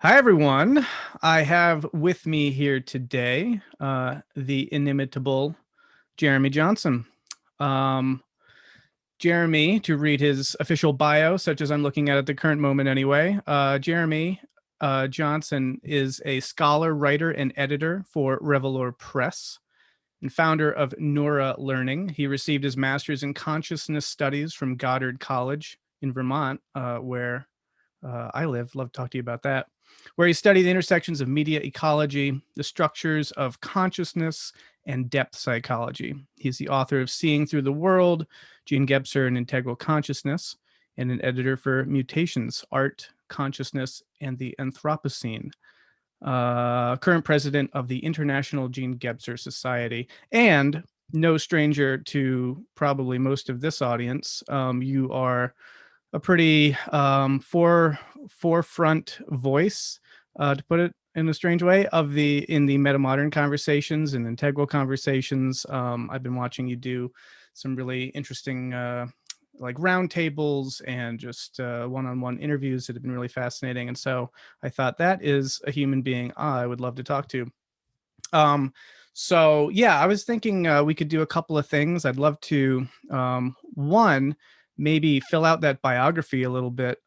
Hi, everyone. I have with me here today the inimitable Jeremy Johnson. Um, Jeremy, to read his official bio, such as I'm looking at the current moment anyway, Jeremy Johnson is a scholar, writer, and editor for Revelor Press and founder of Nora Learning. He received his master's in consciousness studies from Goddard College in Vermont, where I live. Love to talk to you about that. Where he studied the intersections of media ecology, the structures of consciousness, and depth psychology. He's the author of Seeing Through the World, Gene Gebser, and Integral Consciousness, and an editor for Mutations, Art, Consciousness, and the Anthropocene. Current president of the International Gene Gebser Society, and no stranger to probably most of this audience. You are a pretty forefront voice, to put it in a strange way, of in the Metamodern conversations and integral conversations. I've been watching you do some really interesting like roundtables and just one-on-one interviews that have been really fascinating. And so I thought that is a human being I would love to talk to. So yeah, I was thinking we could do a couple of things. I'd love to, one, maybe fill out that biography a little bit,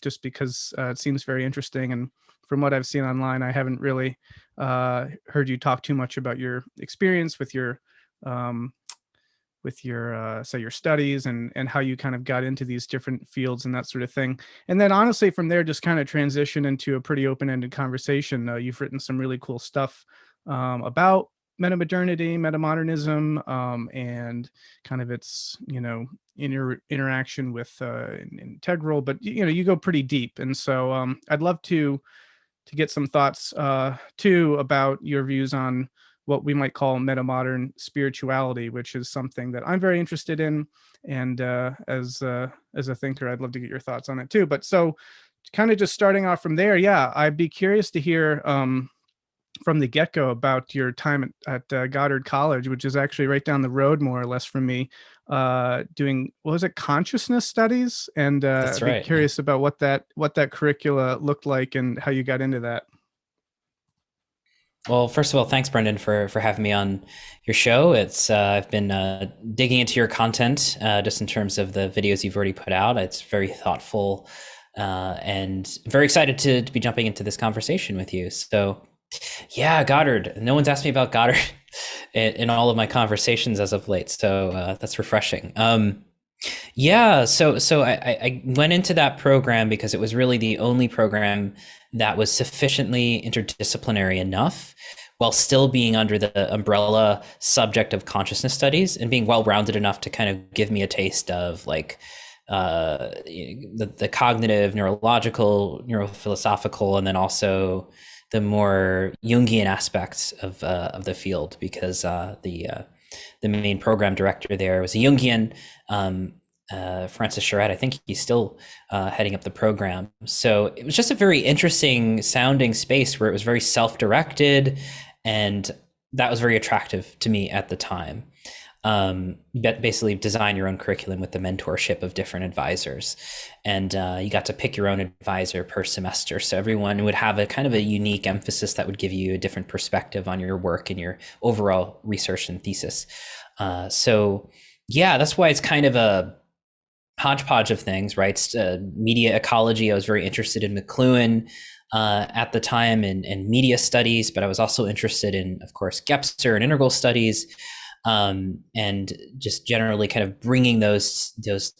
just because it seems very interesting. And from what I've seen online, I haven't really heard you talk too much about your experience um, with your say your studies and how you kind of got into these different fields and that sort of thing. And then honestly, from there, just kind of transition into a pretty open-ended conversation. You've written some really cool stuff about metamodernity, metamodernism, and kind of its interaction with integral. But you go pretty deep, and so I'd love to get some thoughts too about your views on what we might call metamodern spirituality, which is something that I'm very interested in. And as a thinker, I'd love to get your thoughts on it too. But so kind of just starting off from there, yeah, I'd be curious to hear from the get-go about your time at Goddard College, which is actually right down the road, more or less, from me, doing, what was it, consciousness studies? And That's I'd be right. Yeah. curious about what that curricula looked like and how you got into that. Well, first of all, thanks, Brendan, for having me on your show. It's I've been digging into your content just in terms of the videos you've already put out. It's very thoughtful, and very excited to be jumping into this conversation with you. So, yeah, Goddard. No one's asked me about Goddard in all of my conversations as of late, so that's refreshing. Yeah, so I went into that program because it was really the only program that was sufficiently interdisciplinary enough while still being under the umbrella subject of consciousness studies and being well-rounded enough to kind of give me a taste of like the cognitive, neurological, neurophilosophical, and then also the more Jungian aspects of the field because the main program director there was a Jungian, Francis Charette. I think he's still heading up the program. So it was just a very interesting sounding space where it was very self-directed, and that was very attractive to me at the time. You basically design your own curriculum with the mentorship of different advisors, and you got to pick your own advisor per semester. So everyone would have a kind of a unique emphasis that would give you a different perspective on your work and your overall research and thesis. So yeah, that's why it's kind of a hodgepodge of things, right? Media ecology. I was very interested in McLuhan at the time and media studies, but I was also interested in, of course, Gebser and integral studies, and just generally kind of bringing those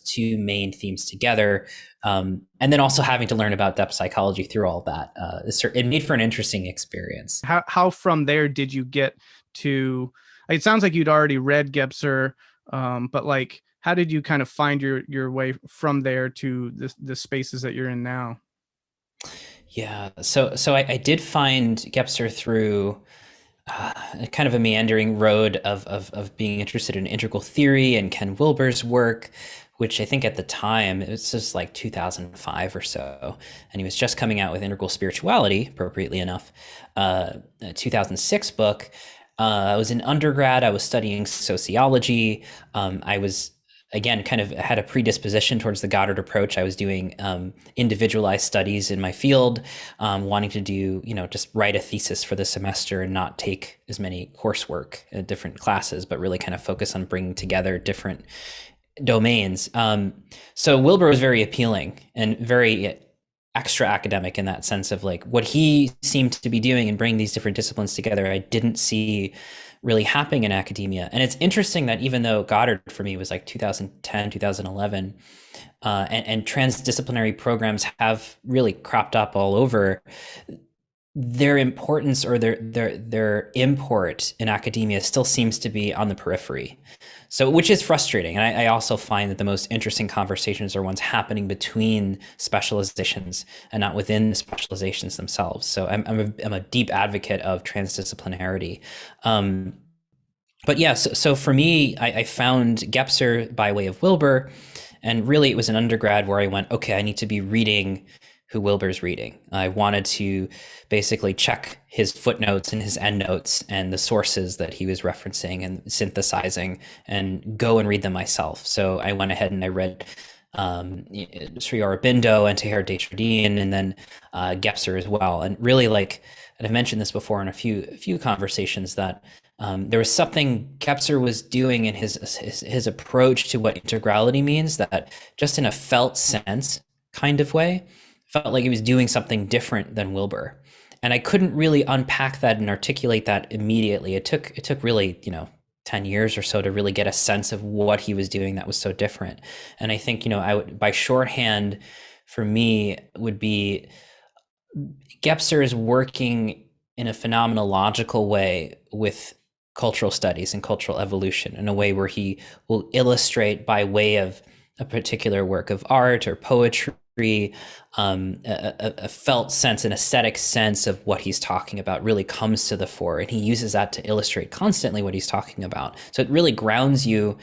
two main themes together, and then also having to learn about depth psychology through all that. It made for an interesting experience. How from there did you get to? It sounds like you'd already read Gebser, but like, how did you kind of find your way from there to the spaces that you're in now? Yeah, so I did find Gebser through kind of a meandering road of being interested in integral theory and Ken Wilber's work, which I think at the time it was just like 2005 or so, and he was just coming out with Integral Spirituality, appropriately enough, a 2006 book. I was in undergrad. I was studying sociology. I was again, kind of had a predisposition towards the Goddard approach. I was doing individualized studies in my field, wanting to do, just write a thesis for the semester and not take as many coursework in different classes, but really kind of focus on bringing together different domains. So Wilber was very appealing and very extra academic in that sense of like what he seemed to be doing and bringing these different disciplines together. I didn't see really happening in academia. And it's interesting that even though Goddard for me was like 2010, 2011, and transdisciplinary programs have really cropped up all over, their importance or their import in academia still seems to be on the periphery. So, which is frustrating. And I also find that the most interesting conversations are ones happening between specializations and not within the specializations themselves. So I'm a deep advocate of transdisciplinarity. But yeah, so for me, I found Gebser by way of Wilber, and really it was an undergrad where I went, okay, I need to be reading who Wilber's reading. I wanted to basically check his footnotes and his endnotes and the sources that he was referencing and synthesizing and go and read them myself. So I went ahead and I read Sri Aurobindo and Teilhard de Chardin, and then Gebser as well. And really, like, and I've mentioned this before in a few conversations, that there was something Gebser was doing in his approach to what integrality means that just in a felt sense kind of way, felt like he was doing something different than Wilber. And I couldn't really unpack that and articulate that immediately. It took really, 10 years or so to really get a sense of what he was doing that was so different. And I think, I would, by shorthand for me, would be Gebser is working in a phenomenological way with cultural studies and cultural evolution in a way where he will illustrate by way of a particular work of art or poetry, a felt sense, an aesthetic sense of what he's talking about really comes to the fore, and he uses that to illustrate constantly what he's talking about. So it really grounds you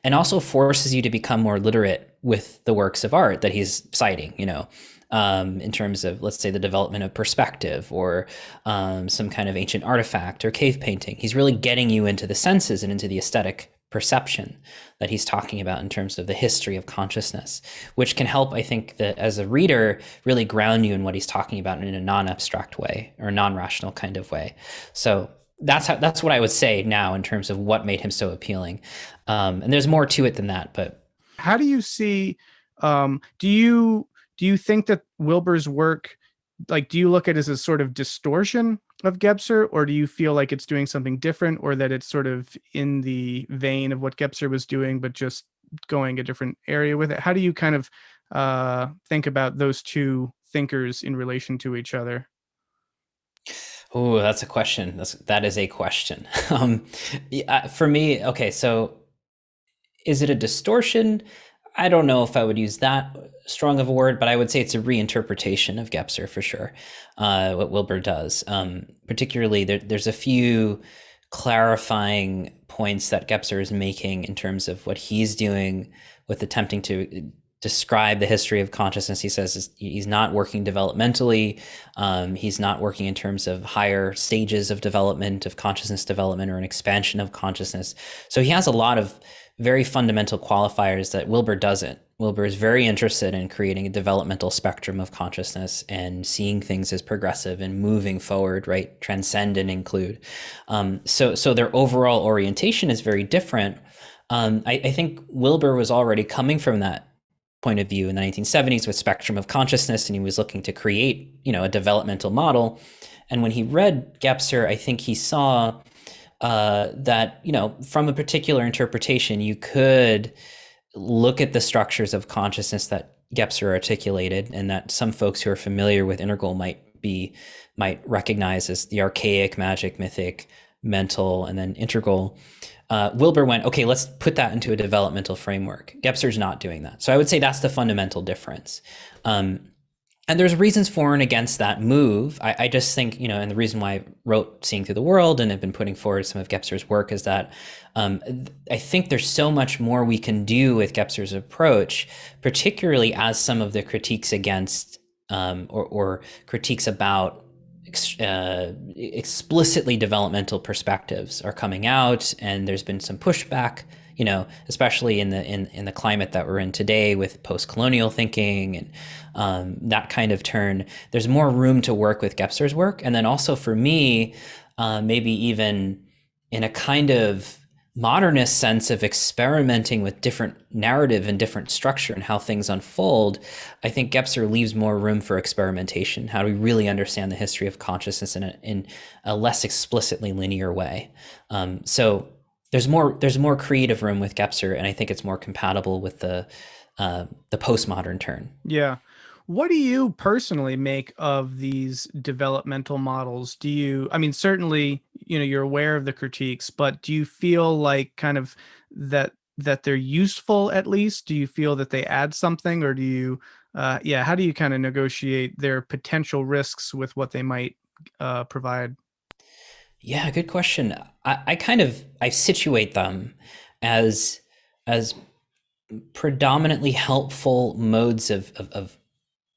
and also forces you to become more literate with the works of art that he's citing, in terms of, let's say, the development of perspective or some kind of ancient artifact or cave painting. He's really getting you into the senses and into the aesthetic perception that he's talking about in terms of the history of consciousness, which can help, I think, that as a reader, really ground you in what he's talking about in a non-abstract way or non-rational kind of way. So that's what I would say now in terms of what made him so appealing. And there's more to it than that, but how do you see, do you think that Wilber's work, like, do you look at it as a sort of distortion of Gebser, or do you feel like it's doing something different, or that it's sort of in the vein of what Gebser was doing, but just going a different area with it? How do you kind of think about those two thinkers in relation to each other? oh, that's a question. That is a question. For me, okay, so is it a distortion? I don't know if I would use that strong of a word, but I would say it's a reinterpretation of Gebser for sure, what Wilber does. Particularly, there's a few clarifying points that Gebser is making in terms of what he's doing with attempting to describe the history of consciousness. He says he's not working developmentally. He's not working in terms of higher stages of development, of consciousness development, or an expansion of consciousness. So he has a lot of very fundamental qualifiers that Wilber doesn't. Wilber is very interested in creating a developmental spectrum of consciousness and seeing things as progressive and moving forward, right? Transcend and include. So their overall orientation is very different. I think Wilber was already coming from that point of view in the 1970s with spectrum of consciousness, and he was looking to create, a developmental model. And when he read Gebser, I think he saw that, from a particular interpretation, you could look at the structures of consciousness that Gebser articulated, and that some folks who are familiar with integral might recognize as the archaic, magic, mythic, mental, and then integral. Wilber went, okay, let's put that into a developmental framework. Gebser's not doing that. So I would say that's the fundamental difference. And there's reasons for and against that move. I just think, and the reason why I wrote Seeing Through the World and have been putting forward some of Gebser's work is that I think there's so much more we can do with Gebser's approach, particularly as some of the critiques against or critiques about explicitly developmental perspectives are coming out, and there's been some pushback especially in the climate that we're in today with post-colonial thinking and that kind of turn. There's more room to work with Gebser's work, and then also for me, maybe even in a kind of modernist sense of experimenting with different narrative and different structure and how things unfold, I think Gebser leaves more room for experimentation. How do we really understand the history of consciousness in a less explicitly linear way? So there's more creative room with Gebser, and I think it's more compatible with the postmodern turn. Yeah. What do you personally make of these developmental models? Do you, I mean, certainly, you're aware of the critiques, but do you feel like kind of that they're useful at least? Do you feel that they add something, or do you, yeah, how do you kind of negotiate their potential risks with what they might provide? Yeah, good question. I situate them as as predominantly helpful modes of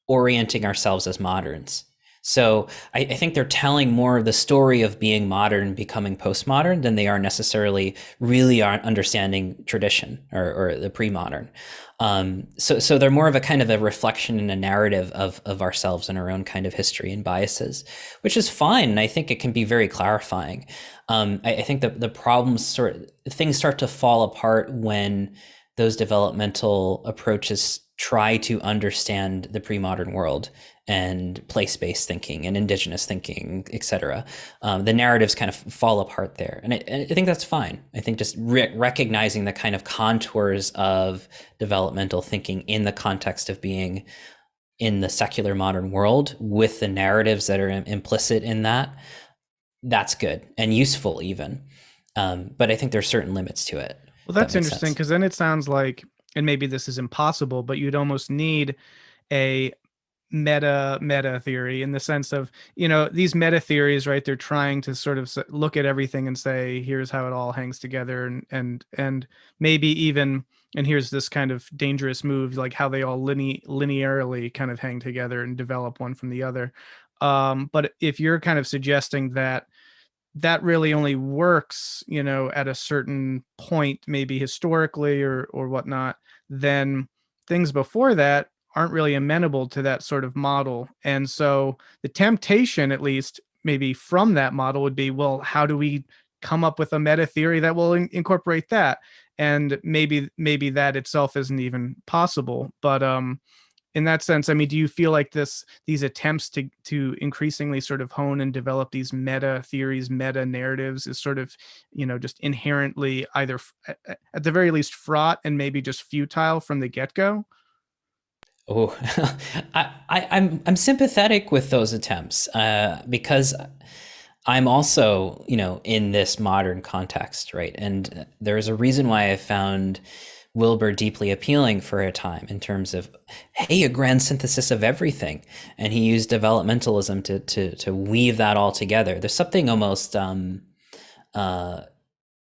orienting ourselves as moderns. So I think they're telling more of the story of being modern and becoming postmodern than they are necessarily really aren't understanding tradition or the pre-modern. So they're more of a kind of a reflection and a narrative of ourselves and our own kind of history and biases, which is fine. And I think it can be very clarifying. I think that the problems things start to fall apart when those developmental approaches try to understand the pre-modern world and place-based thinking and indigenous thinking, et cetera. The narratives kind of fall apart there. And I think that's fine. I think just recognizing the kind of contours of developmental thinking in the context of being in the secular modern world with the narratives that are implicit in that, that's good and useful even. But I think there's certain limits to it, Well, if that that's makes interesting sense. because then it sounds like, and maybe this is impossible, but you'd almost need a meta theory in the sense of, these meta theories, right? They're trying to sort of look at everything and say, here's how it all hangs together, and maybe even, and here's this kind of dangerous move, like how they all linearly kind of hang together and develop one from the other. But if you're kind of suggesting that that really only works, at a certain point, maybe historically or whatnot, then things before that aren't really amenable to that sort of model. And so the temptation, at least maybe from that model, would be, well, how do we come up with a meta theory that will incorporate that? And maybe that itself isn't even possible. But in that sense, I mean, do you feel like these attempts to increasingly sort of hone and develop these meta theories, meta narratives is sort of, just inherently either at the very least fraught and maybe just futile from the get-go? Oh, I'm sympathetic with those attempts because I'm also, in this modern context, right? And there's a reason why I found Wilber deeply appealing for a time in terms of, hey, a grand synthesis of everything, and he used developmentalism to weave that all together. There's something almost uh,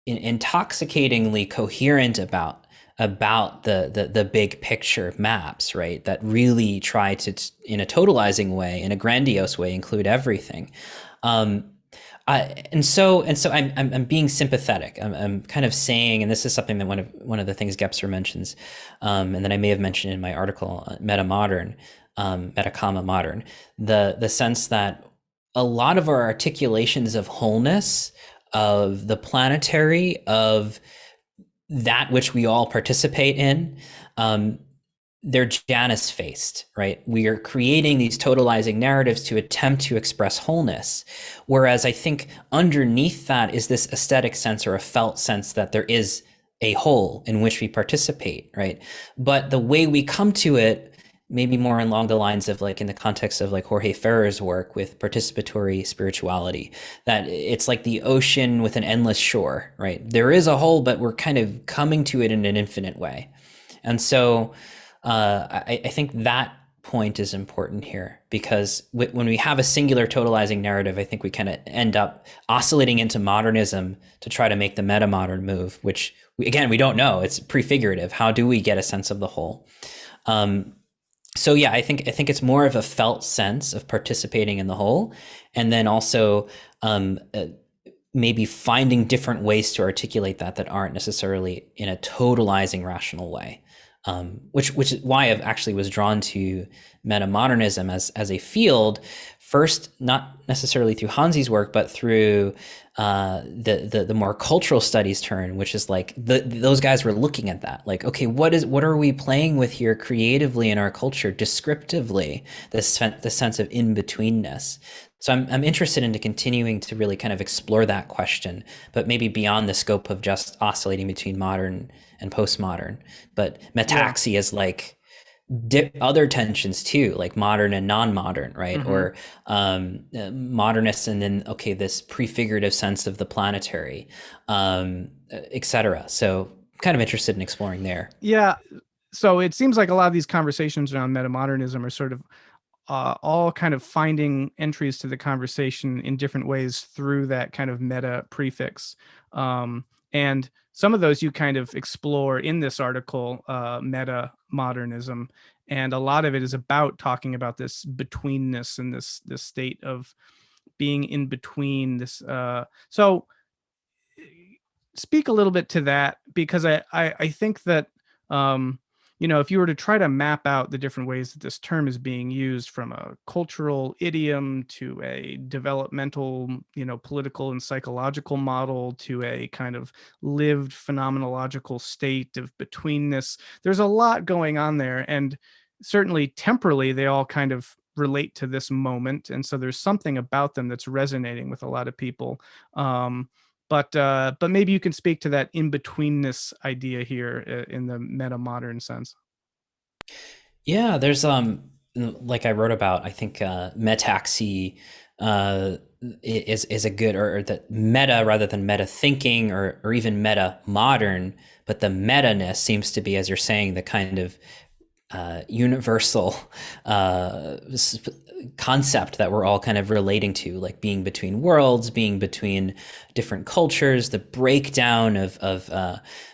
intoxicatingly coherent about the big picture maps, right? That really try to, in a totalizing way, in a grandiose way, include everything. Um, and so I'm being sympathetic. I'm kind of saying, and this is something that one of the things Gebser mentions, and that I may have mentioned in my article, Metamodern, Metacomma Modern, the sense that a lot of our articulations of wholeness, of the planetary, of that which we all participate in, um, they're Janus faced, right? We are creating these totalizing narratives to attempt to express wholeness. Whereas I think underneath that is this aesthetic sense or a felt sense that there is a whole in which we participate, right? But the way we come to it, maybe more along the lines of like in the context of like Jorge Ferrer's work with participatory spirituality, that it's like the ocean with an endless shore, right? There is a whole, but we're kind of coming to it in an infinite way. And so I think that point is important here because when we have a singular totalizing narrative, I think we kind of end up oscillating into modernism to try to make the metamodern move, which again, we don't know. It's prefigurative. How do we get a sense of the whole? So yeah, I think it's more of a felt sense of participating in the whole, and then also maybe finding different ways to articulate that aren't necessarily in a totalizing rational way. Which is why I actually was drawn to metamodernism as a field, first not necessarily through Hansi's work, but through the more cultural studies turn, which is like those guys were looking at that, like, okay, what are we playing with here creatively in our culture, descriptively, the sense of in-betweenness. So I'm interested into continuing to really kind of explore that question, but maybe beyond the scope of just oscillating between modern and postmodern. But Yeah. metaxy is like other tensions too, like modern and non-modern, right? Hmm. Or modernists, and then okay, this prefigurative sense of the planetary, etc. So kind of interested in exploring there. Yeah. So it seems like a lot of these conversations around metamodernism are sort of all kind of finding entries to the conversation in different ways through that kind of meta prefix. And some of those you kind of explore in this article, meta modernism. And a lot of it is about talking about this betweenness and this state of being in between this. So speak a little bit to that, because I think that if you were to try to map out the different ways that this term is being used, from a cultural idiom to a developmental, political and psychological model, to a kind of lived phenomenological state of betweenness, there's a lot going on there, and certainly temporally they all kind of relate to this moment, and so there's something about them that's resonating with a lot of people. But maybe you can speak to that in betweenness idea here, in the meta modern sense. Yeah, there's like I wrote about, I think metaxy is a good, or that meta rather than meta thinking, or even meta modern, but the meta-ness seems to be, as you're saying, the kind of universal concept that we're all kind of relating to, like being between worlds, being between different cultures, the breakdown of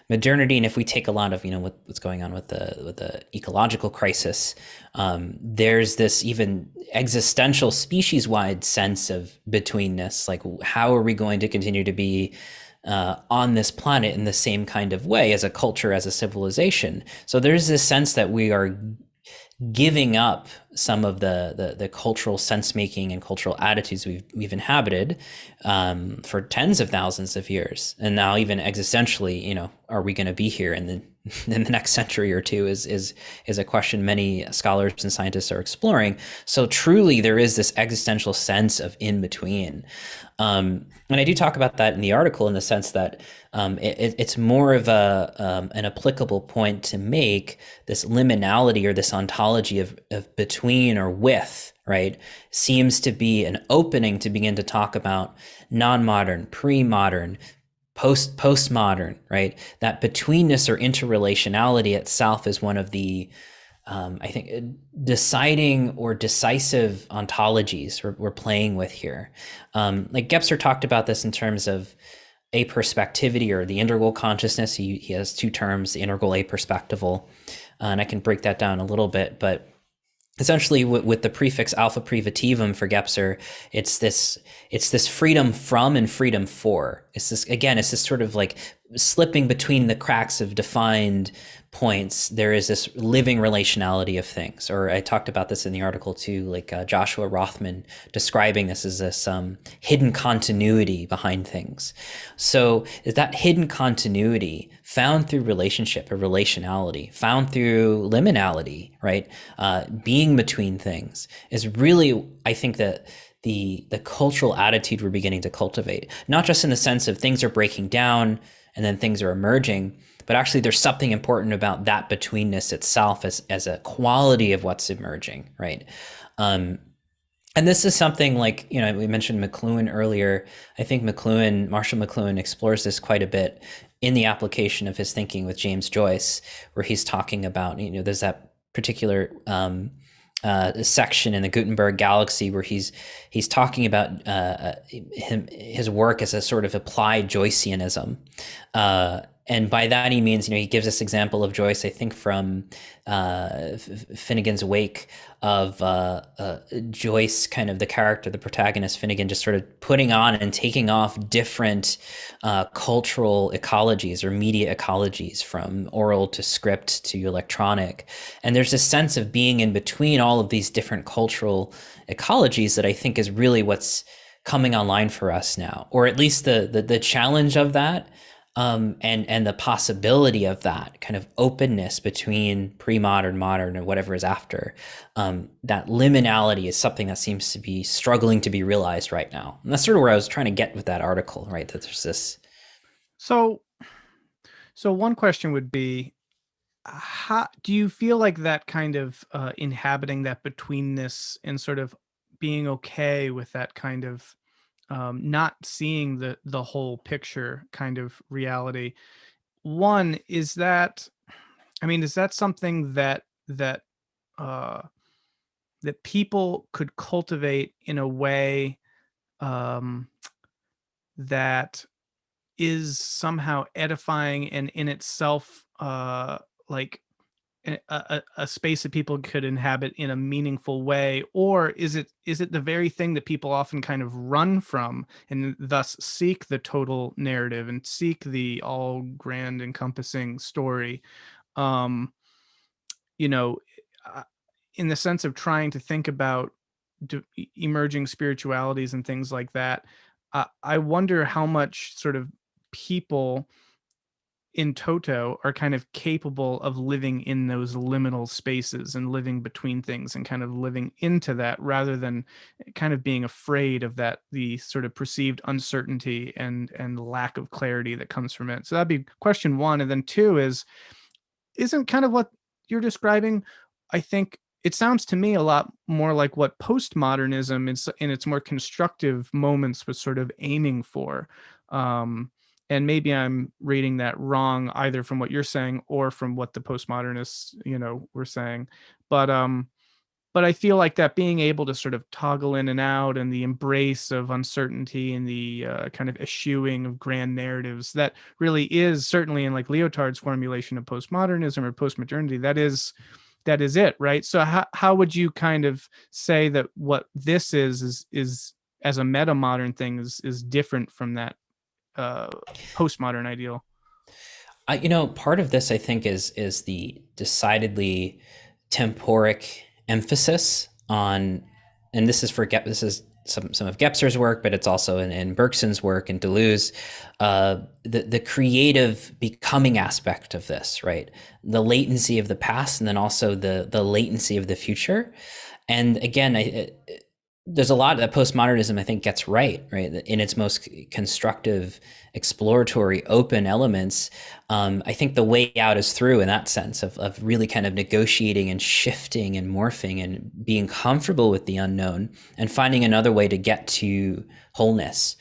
modernity. And if we take a lot of what's going on with the ecological crisis, there's this even existential species-wide sense of betweenness. Like, how are we going to continue to be on this planet in the same kind of way as a culture, as a civilization? So there's this sense that we are giving up some of the cultural sense making and cultural attitudes we've inhabited for tens of thousands of years, and now even existentially, are we going to be here in the next century or two is a question many scholars and scientists are exploring. So truly, there is this existential sense of in between. And I do talk about that in the article, in the sense that it's more of an applicable point to make. This liminality, or this ontology of between or with, right, seems to be an opening to begin to talk about non-modern, pre-modern, postmodern, right? That betweenness or interrelationality itself is one of the I think deciding or decisive ontologies we're playing with here. Like Gebser talked about this in terms of aperspectivity, or the integral consciousness. He has two terms, the integral aperspectival, and I can break that down a little bit, but essentially with the prefix alpha privativum for Gebser, it's this freedom from and freedom for. It's this sort of like slipping between the cracks of defined points. There is this living relationality of things. Or I talked about this in the article too, like Joshua Rothman describing this as this hidden continuity behind things. So is that hidden continuity found through relationship, or relationality, found through liminality, right? Being between things is really, I think, that the cultural attitude we're beginning to cultivate, not just in the sense of things are breaking down and then things are emerging, but actually there's something important about that betweenness itself as a quality of what's emerging, right? And this is something like, we mentioned McLuhan earlier. I think Marshall McLuhan explores this quite a bit in the application of his thinking with James Joyce, where he's talking about, there's that particular section in the Gutenberg Galaxy where he's talking about his work as a sort of applied Joyceanism, And by that he means, he gives this example of Joyce, I think from Finnegan's Wake, of Joyce, kind of the character, the protagonist, Finnegan, just sort of putting on and taking off different cultural ecologies or media ecologies, from oral to script to electronic. And there's this sense of being in between all of these different cultural ecologies that I think is really what's coming online for us now, or at least the challenge of that, and the possibility of that kind of openness between pre-modern, modern, and whatever is after. That liminality is something that seems to be struggling to be realized right now, and that's sort of where I was trying to get with that article, right? That there's this. So, so one question would be, how do you feel like that kind of inhabiting that betweenness and sort of being okay with that kind of not seeing the whole picture kind of reality? One, is that, I mean, is that something uh, that people could cultivate in a way um, that is somehow edifying and in itself like a space that people could inhabit in a meaningful way? Or is it the very thing that people often kind of run from and thus seek the total narrative and seek the all grand encompassing story? um you know uh, in the sense of trying to think about emerging spiritualities and things like that, I wonder how much sort of people in toto are kind of capable of living in those liminal spaces and living between things and kind of living into that, rather than kind of being afraid of that, the sort of perceived uncertainty and lack of clarity that comes from it. So that'd be question one. And then two is, isn't kind of what you're describing, I think it sounds to me a lot more like what postmodernism is in its more constructive moments was sort of aiming for. Um, and maybe I'm reading that wrong, either from what you're saying or from what the postmodernists, were saying. But I feel like that being able to sort of toggle in and out, and the embrace of uncertainty, and the kind of eschewing of grand narratives, that really is certainly in like Lyotard's formulation of postmodernism or postmodernity. That is it, right? So how would you kind of say that what this is as a metamodern thing is different from that uh, postmodern ideal? Part of this, I think, is the decidedly temporic emphasis on, and this is this is some of Gebser's work, but it's also in Bergson's work and Deleuze, the creative becoming aspect of this, right? The latency of the past, and then also the latency of the future. And again, there's a lot that postmodernism, I think, gets right, in its most constructive, exploratory, open elements. I think the way out is through, in that sense of really kind of negotiating and shifting and morphing and being comfortable with the unknown and finding another way to get to wholeness,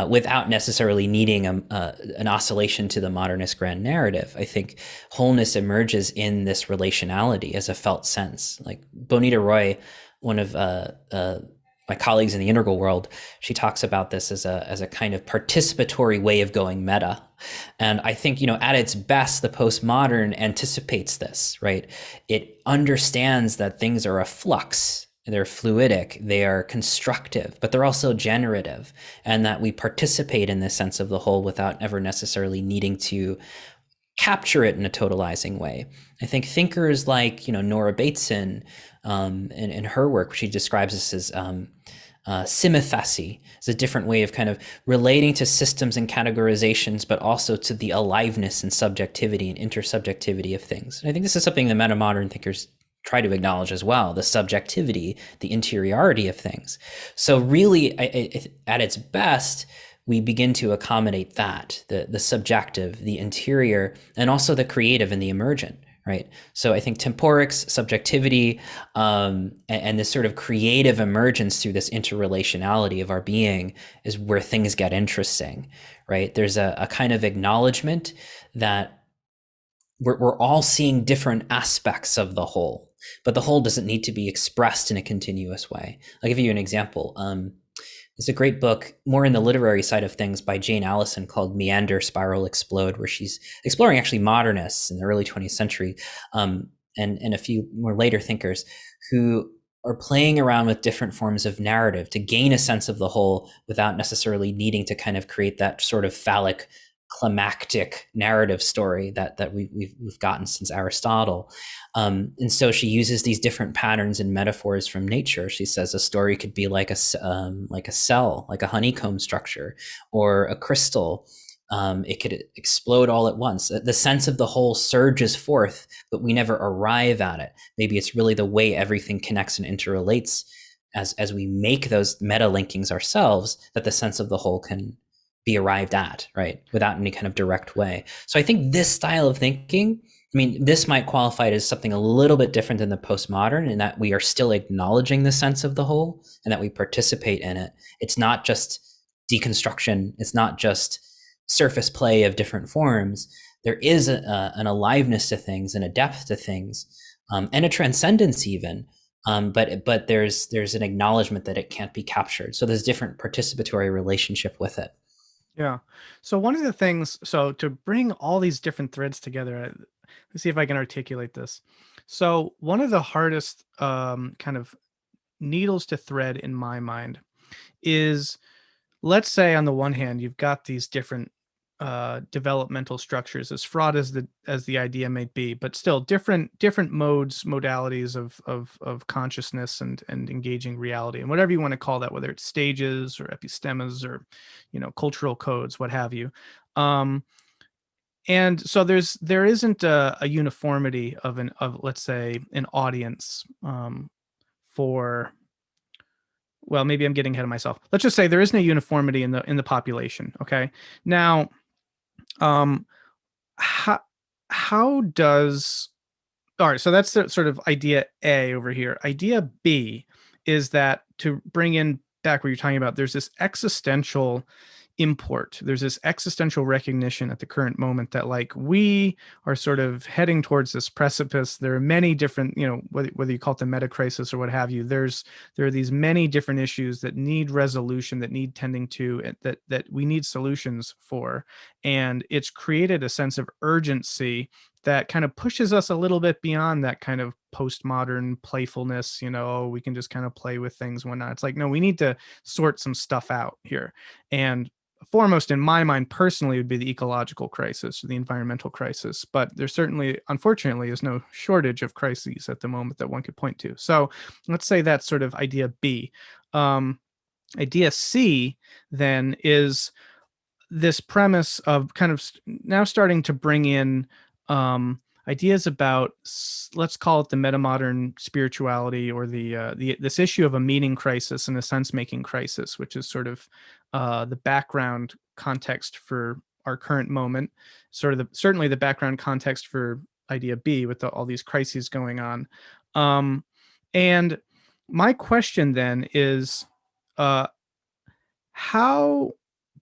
without necessarily needing an oscillation to the modernist grand narrative. I think wholeness emerges in this relationality as a felt sense. Like Bonita Roy, one of my colleagues in the integral world, she talks about this as a kind of participatory way of going meta. And I think, at its best, the postmodern anticipates this, right? It understands that things are a flux. They're fluidic, they are constructive, but they're also generative, and that we participate in this sense of the whole without ever necessarily needing to capture it in a totalizing way. I think thinkers like, Nora Bateson, in her work, she describes this as symathesy. It's a different way of kind of relating to systems and categorizations, but also to the aliveness and subjectivity and intersubjectivity of things. And I think this is something the metamodern thinkers try to acknowledge as well, the subjectivity, the interiority of things. So really, at its best, we begin to accommodate that, the subjective, the interior, and also the creative and the emergent, right? So I think temporics, subjectivity, and this sort of creative emergence through this interrelationality of our being is where things get interesting, right? There's a kind of acknowledgement that we're all seeing different aspects of the whole, but the whole doesn't need to be expressed in a continuous way. I'll give you an example. It's a great book, more in the literary side of things, by Jane Allison, called Meander, Spiral, Explode, where she's exploring actually modernists in the early 20th century, and a few more later thinkers who are playing around with different forms of narrative to gain a sense of the whole without necessarily needing to kind of create that sort of phallic climactic narrative story that we've gotten since Aristotle. And so she uses these different patterns and metaphors from nature. She says a story could be like a cell, like a honeycomb structure, or a crystal. It could explode all at once. The sense of the whole surges forth, but we never arrive at it. Maybe it's really the way everything connects and interrelates as we make those meta linkings ourselves, that the sense of the whole can be arrived at, right, without any kind of direct way. So I think this style of thinking, I mean, this might qualify it as something a little bit different than the postmodern, in that we are still acknowledging the sense of the whole and that we participate in it. It's not just deconstruction. It's not just surface play of different forms. There is an aliveness to things and a depth to things, and a transcendence even. But there's an acknowledgement that it can't be captured. So there's different participatory relationship with it. Yeah. So one of the things, so to bring all these different threads together, let's see if I can articulate this. So one of the hardest kind of needles to thread in my mind is, let's say on the one hand, you've got these different developmental structures, as fraught as the idea may be, but still different modalities of consciousness and engaging reality, and whatever you want to call that, whether it's stages or epistemas or cultural codes, what have you. And so there isn't a uniformity of let's say an audience for, well, maybe I'm getting ahead of myself. Let's just say there isn't a uniformity in the population. Okay. Now, how does, all right, so that's the sort of idea A over here. Idea B is that, to bring in back where you're talking about, there's this existential import. There's this existential recognition at the current moment that, like, we are sort of heading towards this precipice. There are many different, whether you call it the meta crisis or what have you, there are these many different issues that need resolution, that need tending to, that we need solutions for. And it's created a sense of urgency that kind of pushes us a little bit beyond that kind of postmodern playfulness, we can just kind of play with things and whatnot. It's like, no, we need to sort some stuff out here. And foremost in my mind personally would be the ecological crisis or the environmental crisis, but there certainly, unfortunately, is no shortage of crises at the moment that one could point to. So let's say that's sort of idea B. Idea C then is this premise of kind of now starting to bring in ideas about, let's call it the metamodern spirituality, or the this issue of a meaning crisis and a sense-making crisis, which is sort of the background context for our current moment, certainly the background context for idea B, with all these crises going on. And my question then is, how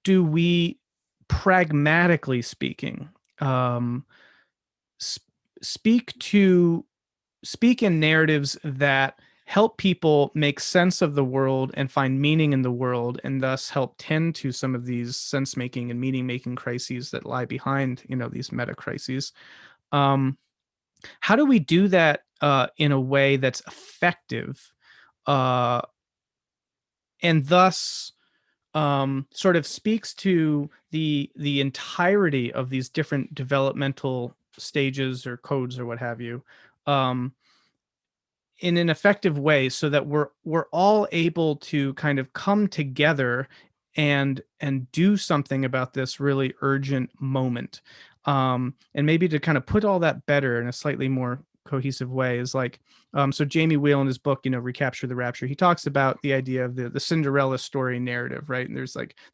do we, pragmatically speaking, speak in narratives that help people make sense of the world and find meaning in the world, and thus help tend to some of these sense making and meaning making crises that lie behind these meta crises? How do we do that in a way that's effective, uh, and thus sort of speaks to the entirety of these different developmental stages or codes or what have you, um, in an effective way, so that we're all able to kind of come together and do something about this really urgent moment, and maybe to kind of put all that better in a slightly more cohesive way is like, so Jamie Wheel, in his book, Recapture the Rapture, he talks about the idea of the Cinderella story narrative, right? And there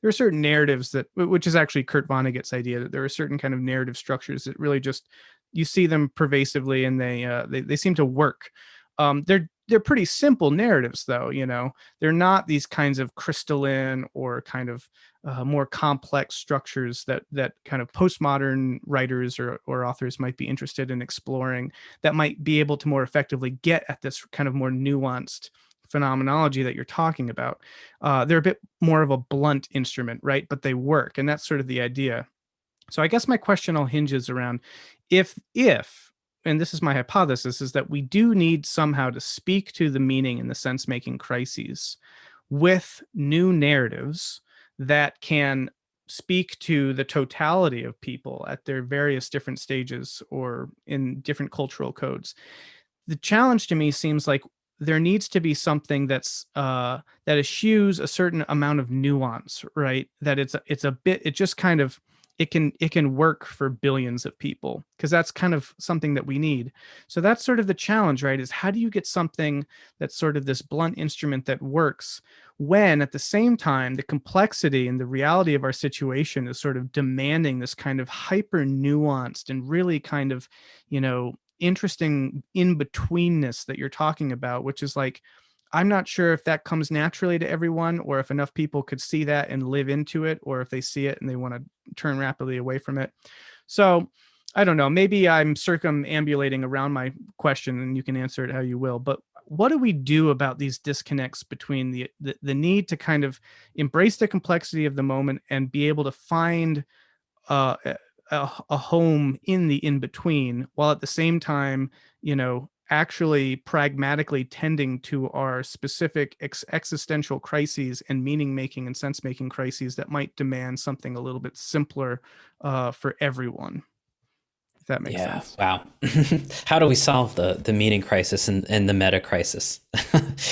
are certain narratives that, which is actually Kurt Vonnegut's idea, that there are certain kind of narrative structures that really just, you see them pervasively, and they seem to work. They're pretty simple narratives, though. They're not these kinds of crystalline or kind of more complex structures that kind of postmodern writers or authors might be interested in exploring, that might be able to more effectively get at this kind of more nuanced phenomenology that you're talking about. They're a bit more of a blunt instrument, right? But they work, and that's sort of the idea. So I guess my question all hinges around if, and this is my hypothesis, is that we do need somehow to speak to the meaning and the sense-making crises with new narratives that can speak to the totality of people at their various different stages or in different cultural codes. The challenge to me seems like there needs to be something that eschews a certain amount of nuance, right? That it's a bit, it just kind of, it can work for billions of people, because that's kind of something that we need. So that's sort of the challenge, right? Is how do you get something that's sort of this blunt instrument that works when at the same time the complexity and the reality of our situation is sort of demanding this kind of hyper nuanced and really kind of, interesting in betweenness that you're talking about, which is like, I'm not sure if that comes naturally to everyone, or if enough people could see that and live into it, or if they see it and they want to turn rapidly away from it. So I don't know, maybe I'm circumambulating around my question and you can answer it how you will, but what do we do about these disconnects between the need to kind of embrace the complexity of the moment and be able to find uh, a home in the in between, while at the same time, actually pragmatically tending to our specific existential crises and meaning making and sense making crises that might demand something a little bit simpler for everyone, if that makes Yeah. sense. Wow. How do we solve the meaning crisis and the meta crisis?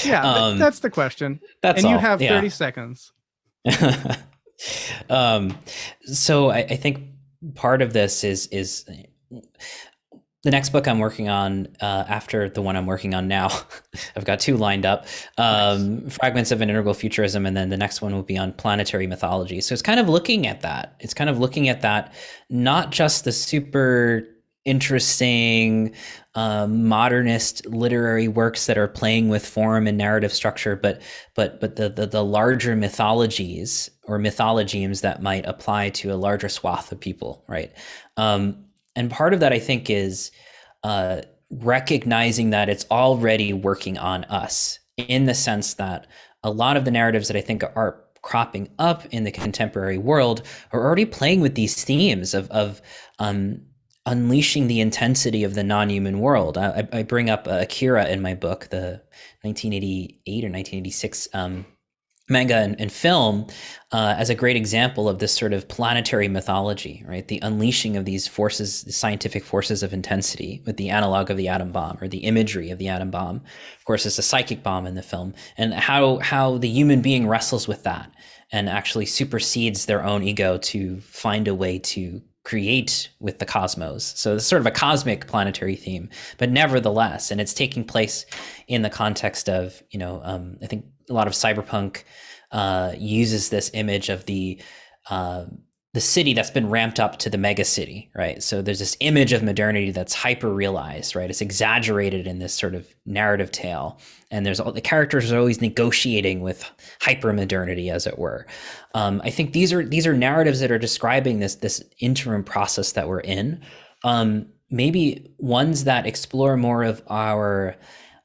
Yeah, that's the question. That's And you all. have Yeah. 30 seconds. um, so I think part of this is the next book I'm working on after the one I'm working on now. I've got two lined up, Nice. Fragments of an Integral Futurism, and then the next one will be on planetary mythology. So it's kind of looking at that. It's kind of looking at that, not just the super interesting modernist literary works that are playing with form and narrative structure, but the larger mythologies or mythologemes that might apply to a larger swath of people, right? And part of that, I think, is recognizing that it's already working on us, in the sense that a lot of the narratives that I think are cropping up in the contemporary world are already playing with these themes of unleashing the intensity of the non-human world. I bring up Akira in my book, the 1988 or 1986 manga and film, as a great example of this sort of planetary mythology, right? The unleashing of these forces, the scientific forces of intensity, with the analog of the atom bomb, or the imagery of the atom bomb. Of course, it's a psychic bomb in the film, and how the human being wrestles with that and actually supersedes their own ego to find a way to create with the cosmos. So it's sort of a cosmic planetary theme, but nevertheless, and it's taking place in the context of, I think a lot of cyberpunk uses this image of the city that's been ramped up to the mega city, right? So there's this image of modernity that's hyper realized, right? It's exaggerated in this sort of narrative tale, and there's all the characters are always negotiating with hyper modernity, as it were. I think these are narratives that are describing this interim process that we're in. Maybe ones that explore more of our,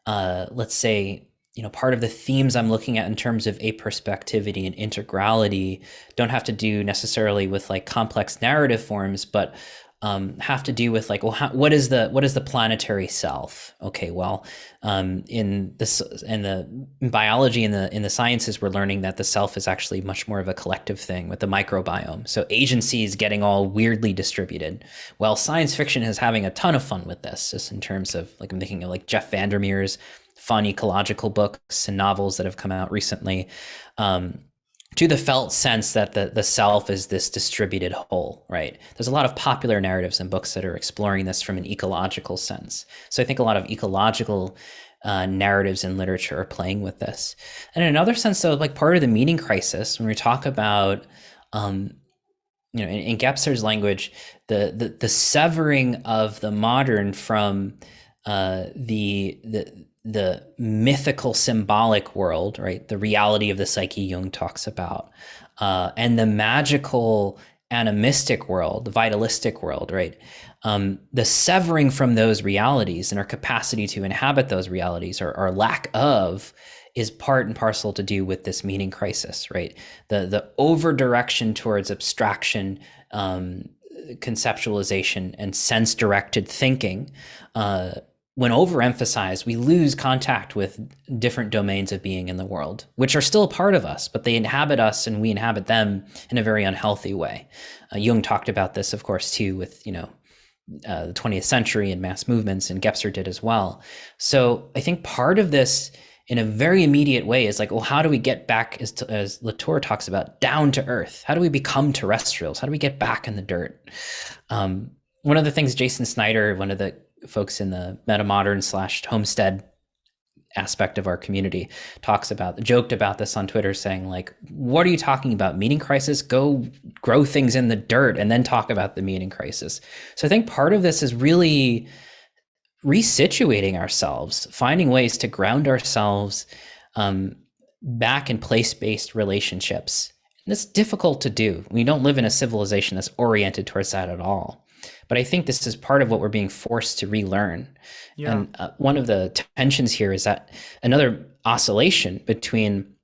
let's say, part of the themes I'm looking at in terms of aperspectivity and integrality don't have to do necessarily with like complex narrative forms, but have to do with like, well, what is the planetary self? Okay, well, in the biology and in the sciences, we're learning that the self is actually much more of a collective thing with the microbiome. So agency is getting all weirdly distributed. Well, science fiction is having a ton of fun with this, just in terms of like, I'm thinking of like Jeff Vandermeer's fun ecological books and novels that have come out recently, to the felt sense that the self is this distributed whole, right? There's a lot of popular narratives and books that are exploring this from an ecological sense. So I think a lot of ecological narratives in literature are playing with this. And in another sense, though, like part of the meaning crisis, when we talk about, in Gebser's language, the severing of the modern from the mythical symbolic world, right? The reality of the psyche Jung talks about, and the magical animistic world, the vitalistic world, right? The severing from those realities and our capacity to inhabit those realities, or our lack of, is part and parcel to do with this meaning crisis, right? The over direction towards abstraction, conceptualization, and sense directed thinking. When overemphasized, we lose contact with different domains of being in the world, which are still a part of us, but they inhabit us and we inhabit them in a very unhealthy way. Jung talked about this, of course, too, with, the 20th century and mass movements, and Gebser did as well. So I think part of this in a very immediate way is like, well, how do we get back, as Latour talks about, down to earth? How do we become terrestrials? How do we get back in the dirt? One of the things Jason Snyder, one of the folks in the Metamodern / Homestead aspect of our community, joked about this on Twitter, saying like, what are you talking about? Meaning crisis? Go grow things in the dirt and then talk about the meaning crisis. So I think part of this is really resituating ourselves, finding ways to ground ourselves back in place-based relationships. And it's difficult to do. We don't live in a civilization that's oriented towards that at all. But I think this is part of what we're being forced to relearn. Yeah. And one of the tensions here is that another oscillation between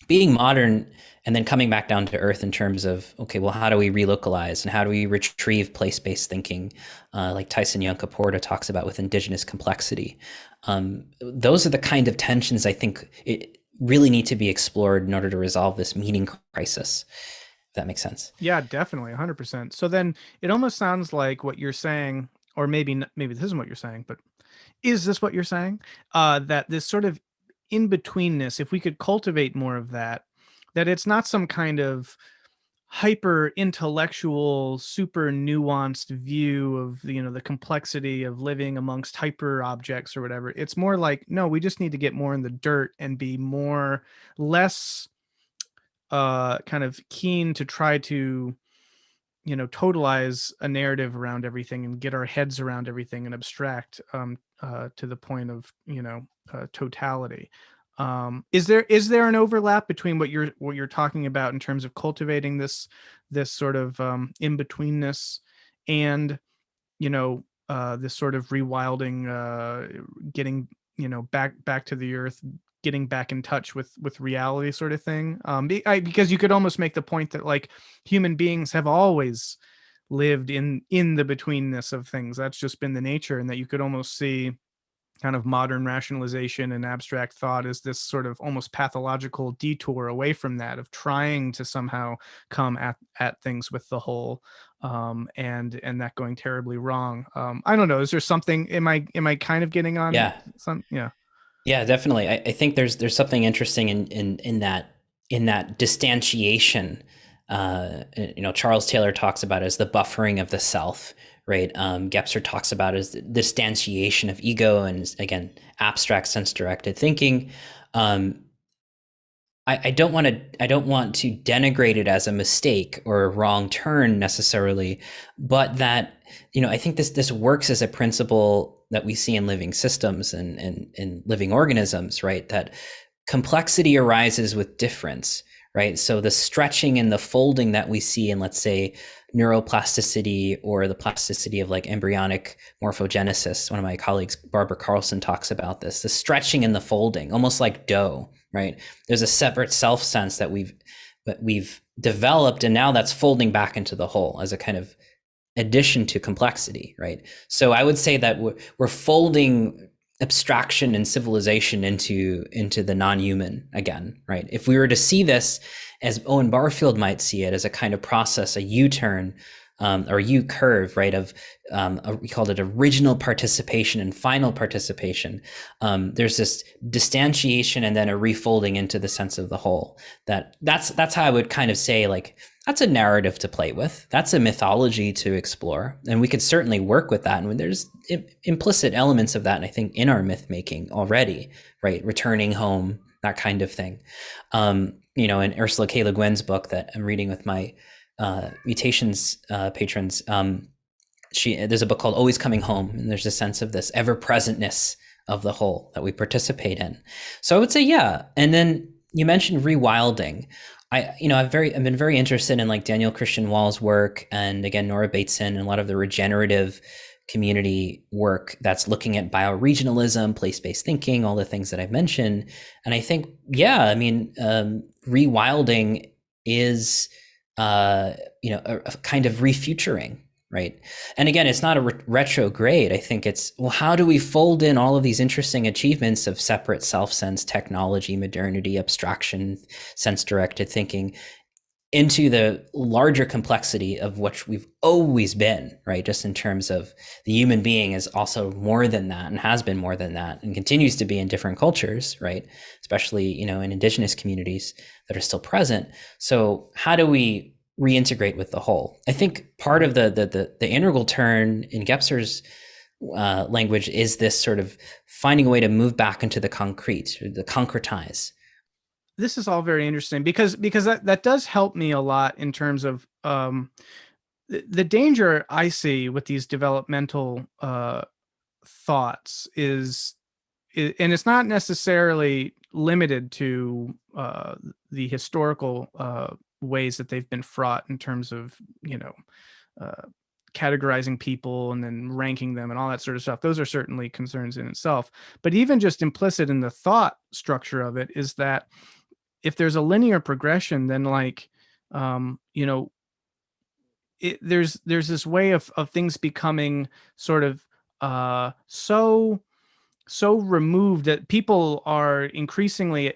being modern and then coming back down to earth in terms of, okay, well, how do we relocalize and how do we retrieve place-based thinking, like Tyson Yunkaporta talks about with indigenous complexity. Those are the kind of tensions I think it really need to be explored in order to resolve this meaning crisis. If that makes sense. Yeah, definitely, 100%. So then it almost sounds like what you're saying, or maybe this isn't what you're saying, but is this what you're saying? That this sort of in-betweenness, if we could cultivate more of that, that it's not some kind of hyper intellectual, super nuanced view of the complexity of living amongst hyper objects or whatever. It's more like, no, we just need to get more in the dirt and be less kind of keen to try to totalize a narrative around everything and get our heads around everything and abstract to the point of totality. Is there an overlap between what you're talking about in terms of cultivating this sort of in-betweenness and this sort of rewilding, getting back to the earth, getting back in touch with reality sort of thing? Because you could almost make the point that like human beings have always lived in the betweenness of things. That's just been the nature, and that you could almost see kind of modern rationalization and abstract thought as this sort of almost pathological detour away from that, of trying to somehow come at things with the whole, and that going terribly wrong. I don't know. Is there something? Am I kind of getting on? Yeah. Yeah. Yeah, definitely. I think there's something interesting in that distantiation. Charles Taylor talks about it as the buffering of the self, right? Gebser talks about it as the distantiation of ego, and again, abstract sense-directed thinking. I don't want to denigrate it as a mistake or a wrong turn necessarily, but that I think this works as a principle that we see in living systems and living organisms, right? That complexity arises with difference, right? So the stretching and the folding that we see in, let's say, neuroplasticity or the plasticity of like embryonic morphogenesis. One of my colleagues, Barbara Carlson, talks about this, the stretching and the folding, almost like dough, right? There's a separate self sense that we've developed, and now that's folding back into the whole as a kind of addition to complexity, right? So I would say that we're folding abstraction and civilization into the non-human again, right? If we were to see this as Owen Barfield might see it, as a kind of process, a U-turn, or U-curve, right? Of we called it original participation and final participation. There's this distantiation and then a refolding into the sense of the whole. That's how I would kind of say, like, that's a narrative to play with. That's a mythology to explore, and we could certainly work with that. And there's implicit elements of that, and I think, in our myth making already, right? Returning home, that kind of thing. In Ursula K. Le Guin's book that I'm reading with my mutations patrons, there's a book called Always Coming Home, and there's a sense of this ever-presentness of the whole that we participate in. So I would say, yeah. And then you mentioned rewilding. I've been very interested in like Daniel Christian Wall's work, and again Nora Bateson, and a lot of the regenerative community work that's looking at bioregionalism, place-based thinking, all the things that I've mentioned. And I think, yeah, I mean, rewilding is, a kind of refuturing, right? And again, it's not a retrograde. I think it's, well, how do we fold in all of these interesting achievements of separate self-sense, technology, modernity, abstraction, sense-directed thinking into the larger complexity of which we've always been, right? Just in terms of the human being is also more than that and has been more than that and continues to be in different cultures, right? Especially, in indigenous communities that are still present. So how do we reintegrate with the whole? I think part of the integral turn in Gebser's language is this sort of finding a way to move back into the concrete, or the concretize. This is all very interesting because that does help me a lot in terms of the danger I see with these developmental thoughts is, and it's not necessarily limited to the historical ways that they've been fraught in terms of uh, categorizing people and then ranking them and all that sort of stuff. Those are certainly concerns in itself. But even just implicit in the thought structure of it is that if there's a linear progression, then like, you know, there's this way of things becoming sort of so removed that people are increasingly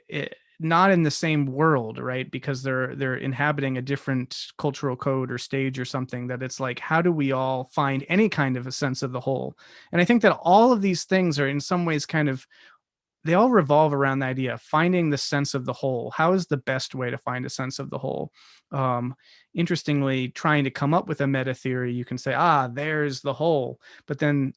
not in the same world, right? Because they're inhabiting a different cultural code or stage or something, that it's like, how do we all find any kind of a sense of the whole? And I think that all of these things are in some ways kind of, they all revolve around the idea of finding the sense of the whole. How is the best way to find a sense of the whole? Um, Interestingly, trying to come up with a meta theory, you can say, there's the whole. But then,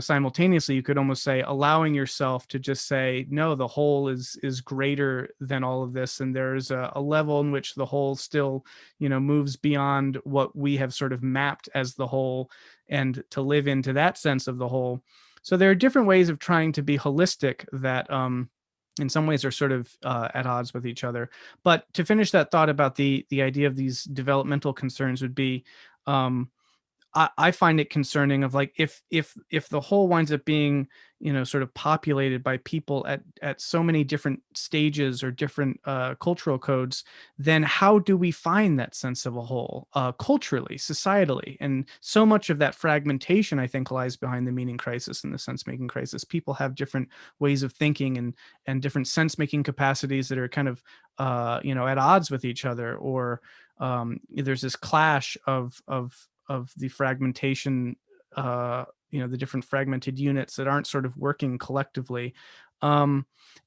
simultaneously, you could almost say allowing yourself to just say, no, the whole is greater than all of this. And there's a level in which the whole still, moves beyond what we have sort of mapped as the whole, and to live into that sense of the whole. So there are different ways of trying to be holistic that in some ways are sort of at odds with each other. But to finish that thought about the idea of these developmental concerns would be, um, I find it concerning of like, if the whole winds up being, sort of populated by people at so many different stages or different cultural codes, then how do we find that sense of a whole culturally, societally? And so much of that fragmentation, I think, lies behind the meaning crisis and the sense making crisis. People have different ways of thinking and different sense making capacities that are kind of at odds with each other, or there's this clash of the fragmentation, the different fragmented units that aren't sort of working collectively. Um,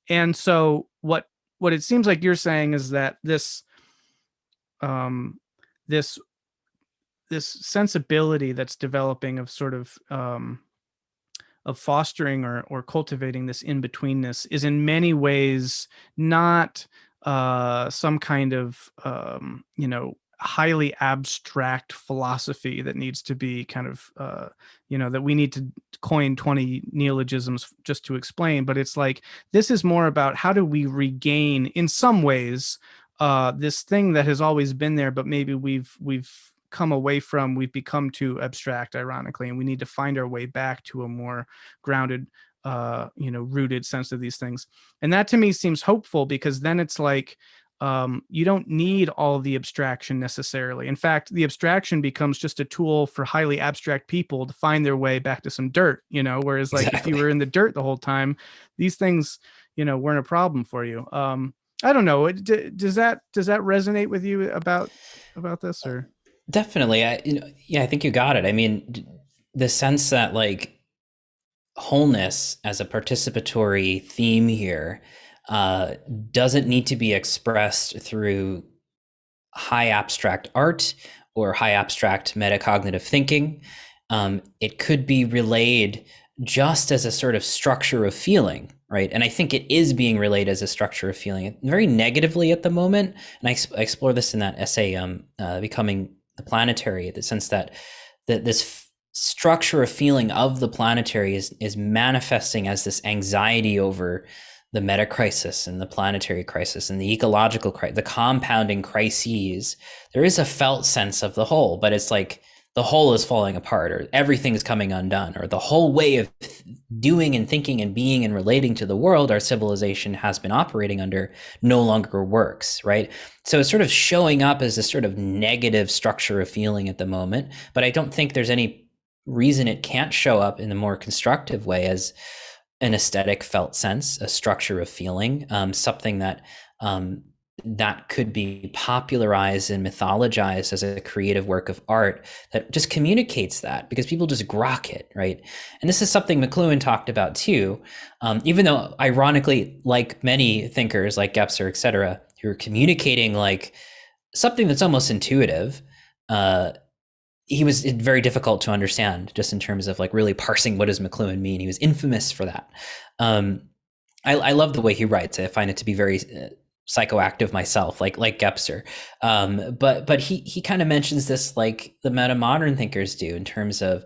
and so what it seems like you're saying is that um, this this sensibility that's developing of sort of fostering or cultivating this in-betweenness is in many ways not some kind of highly abstract philosophy that needs to be kind of that we need to coin 20 neologisms just to explain, but it's like, this is more about how do we regain in some ways this thing that has always been there, but maybe we've come away from, we've become too abstract, ironically, and we need to find our way back to a more grounded rooted sense of these things. And that to me seems hopeful, because then it's like, you don't need all the abstraction necessarily. In fact, the abstraction becomes just a tool for highly abstract people to find their way back to some dirt, whereas like Exactly. if you were in the dirt the whole time, these things, weren't a problem for you. I don't know. Does that resonate with you about this, or? Definitely. Yeah, I think you got it. I mean, the sense that like wholeness as a participatory theme here uh, doesn't need to be expressed through high abstract art or high abstract metacognitive thinking. It could be relayed just as a sort of structure of feeling, right? And I think it is being relayed as a structure of feeling very negatively at the moment. And I explore this in that essay, Becoming the Planetary, the sense that this structure of feeling of the planetary is manifesting as this anxiety over the meta crisis and the planetary crisis and the ecological crisis, the compounding crises. There is a felt sense of the whole, but it's like the whole is falling apart, or everything is coming undone, or the whole way of doing and thinking and being and relating to the world our civilization has been operating under no longer works, right? So it's sort of showing up as a sort of negative structure of feeling at the moment, but I don't think there's any reason it can't show up in a more constructive way as an aesthetic felt sense, a structure of feeling, something that that could be popularized and mythologized as a creative work of art that just communicates that, because people just grok it, right? And this is something McLuhan talked about too, even though ironically, like many thinkers like Gebser, et cetera, who are communicating like something that's almost intuitive, he was very difficult to understand just in terms of like really parsing what does McLuhan mean. He was infamous for that. I love the way he writes. I find it to be very psychoactive myself, like Gebser. But he kind of mentions this like the metamodern thinkers do, in terms of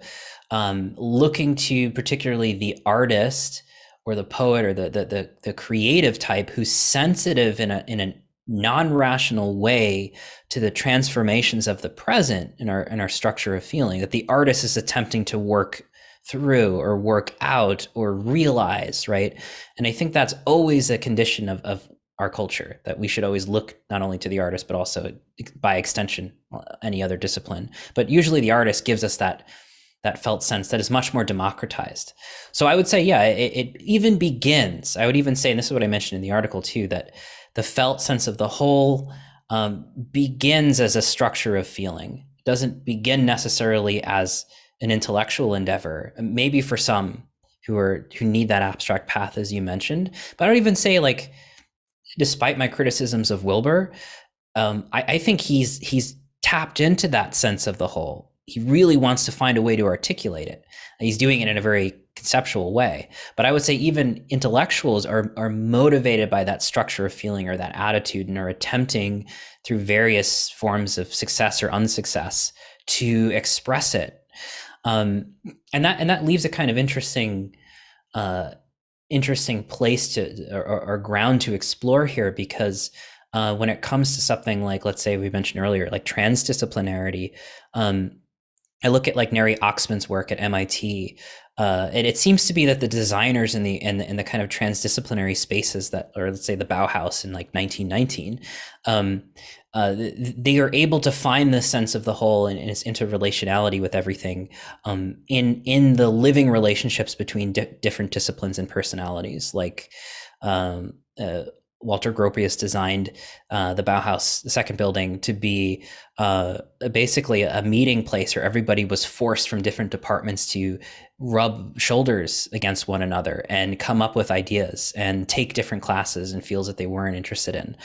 looking to particularly the artist or the poet or the creative type who's sensitive in a non-rational way to the transformations of the present in our structure of feeling, that the artist is attempting to work through or work out or realize, right? And I think that's always a condition of our culture, that we should always look not only to the artist, but also by extension, any other discipline. But usually the artist gives us that felt sense that is much more democratized. So I would say, yeah, it even begins, I would even say, and this is what I mentioned in the article too, that the felt sense of the whole begins as a structure of feeling. It doesn't begin necessarily as an intellectual endeavor, maybe for some who need that abstract path, as you mentioned. But I don't even say, like, despite my criticisms of Wilber, I think he's tapped into that sense of the whole. He really wants to find a way to articulate it. He's doing it in a very conceptual way. But I would say even intellectuals are motivated by that structure of feeling or that attitude, and are attempting through various forms of success or unsuccess to express it. And that leaves a kind of interesting place to or ground to explore here, because when it comes to something like, let's say we mentioned earlier, like transdisciplinarity, I look at like Neri Oxman's work at MIT, and it seems to be that the designers in the kind of transdisciplinary spaces that, or let's say the Bauhaus in like 1919, they are able to find the sense of the whole and its interrelationality with everything, in the living relationships between different disciplines and personalities. Like Walter Gropius designed the Bauhaus, the second building, to be basically a meeting place where everybody was forced from different departments to rub shoulders against one another and come up with ideas and take different classes and fields that they weren't interested in.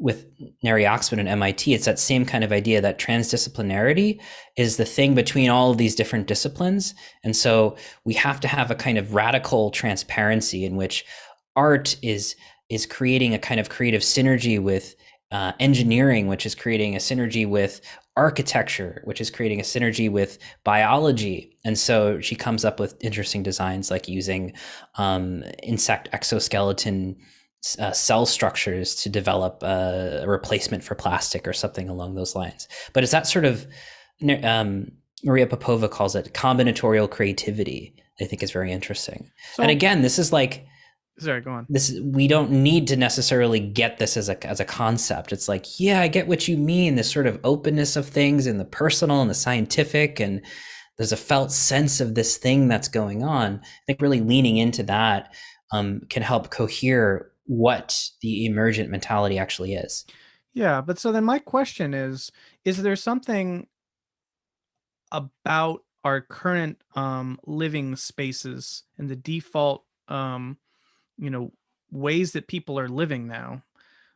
With Neri Oxman and MIT, it's that same kind of idea that transdisciplinarity is the thing between all of these different disciplines. And so we have to have a kind of radical transparency in which art is creating a kind of creative synergy with engineering, which is creating a synergy with architecture, which is creating a synergy with biology. And so she comes up with interesting designs like using insect exoskeleton cell structures to develop a replacement for plastic or something along those lines. But it's that sort of, Maria Popova calls it combinatorial creativity, I think is very interesting. So, and again, this is like, sorry, go on. We don't need to necessarily get this as a concept. It's like, yeah, I get what you mean, this sort of openness of things in the personal and the scientific, and there's a felt sense of this thing that's going on. I think really leaning into that can help cohere what the emergent mentality actually is. Yeah, but so then my question is there something about our current living spaces and the default ways that people are living now,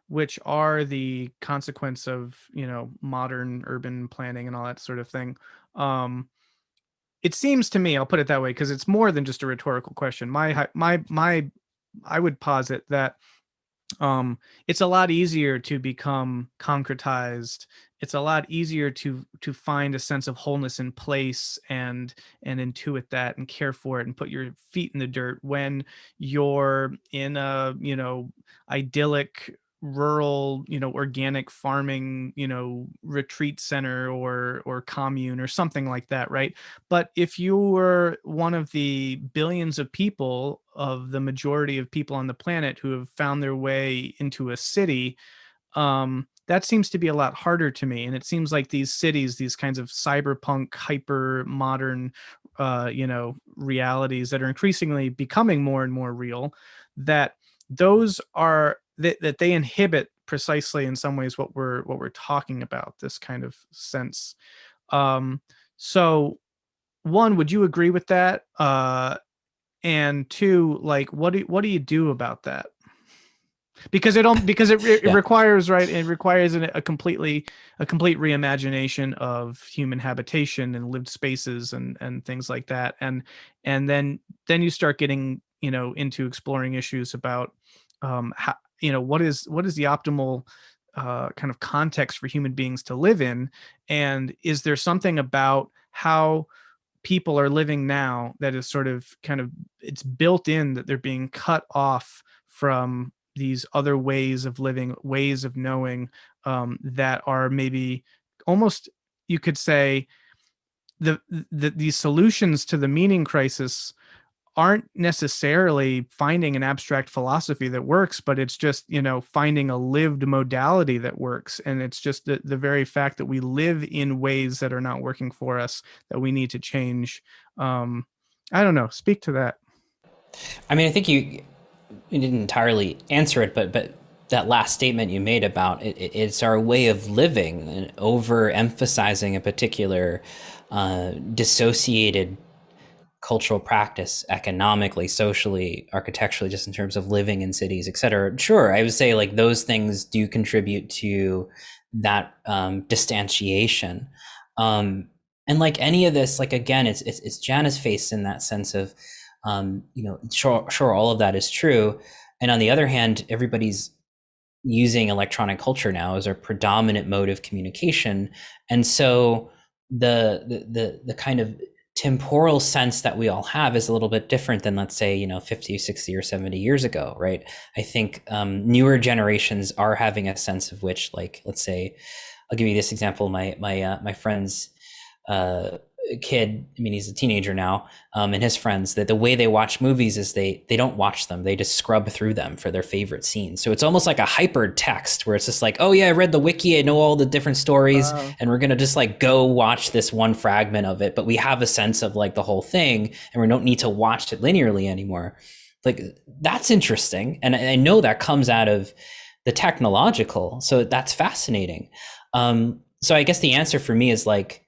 which are the consequence of modern urban planning and all that sort of thing? It seems to me, I'll put it that way because it's more than just a rhetorical question. I would posit that it's a lot easier to become concretized. It's a lot easier to find a sense of wholeness in place and intuit that and care for it and put your feet in the dirt when you're in a idyllic rural, organic farming, retreat center or commune or something like that, right? But if you were one of the billions of people, of the majority of people on the planet who have found their way into a city, that seems to be a lot harder to me. And it seems like these cities, these kinds of cyberpunk, hyper modern, realities that are increasingly becoming more and more real, that those are that they inhibit precisely in some ways what we're talking about, this kind of sense. Um, so one, would you agree with that? And two, like, what do you do about that? Because it Yeah. requires, right, it requires a complete reimagination of human habitation and lived spaces and things like that, and then you start getting, into exploring issues about, how, what is the optimal kind of context for human beings to live in, and is there something about how people are living now that is sort of kind of, it's built in that they're being cut off from these other ways of living, ways of knowing, that are maybe almost, you could say, these solutions to the meaning crisis aren't necessarily finding an abstract philosophy that works, but it's just, finding a lived modality that works. And it's just the very fact that we live in ways that are not working for us that we need to change. I don't know. Speak to that. I mean, I think you didn't entirely answer it, but that last statement you made about it's our way of living and overemphasizing a particular dissociated cultural practice economically, socially, architecturally, just in terms of living in cities, et cetera. Sure, I would say like those things do contribute to that distantiation. And like any of this, like again, it's Janus face in that sense of, sure, all of that is true. And on the other hand, everybody's using electronic culture now as our predominant mode of communication, and so the kind of temporal sense that we all have is a little bit different than, let's say, 50, 60, or 70 years ago, right? I think newer generations are having a sense of which, like, let's say, I'll give you this example. My friend's kid, I mean, he's a teenager now, and his friends, that the way they watch movies is they don't watch them, they just scrub through them for their favorite scenes. So it's almost like a hyper text where it's just like, oh yeah, I read the wiki, I know all the different stories, and we're gonna just like go watch this one fragment of it, but we have a sense of like the whole thing, and we don't need to watch it linearly anymore. Like, that's interesting, and I know that comes out of the technological, so that's fascinating. So I guess the answer for me is like,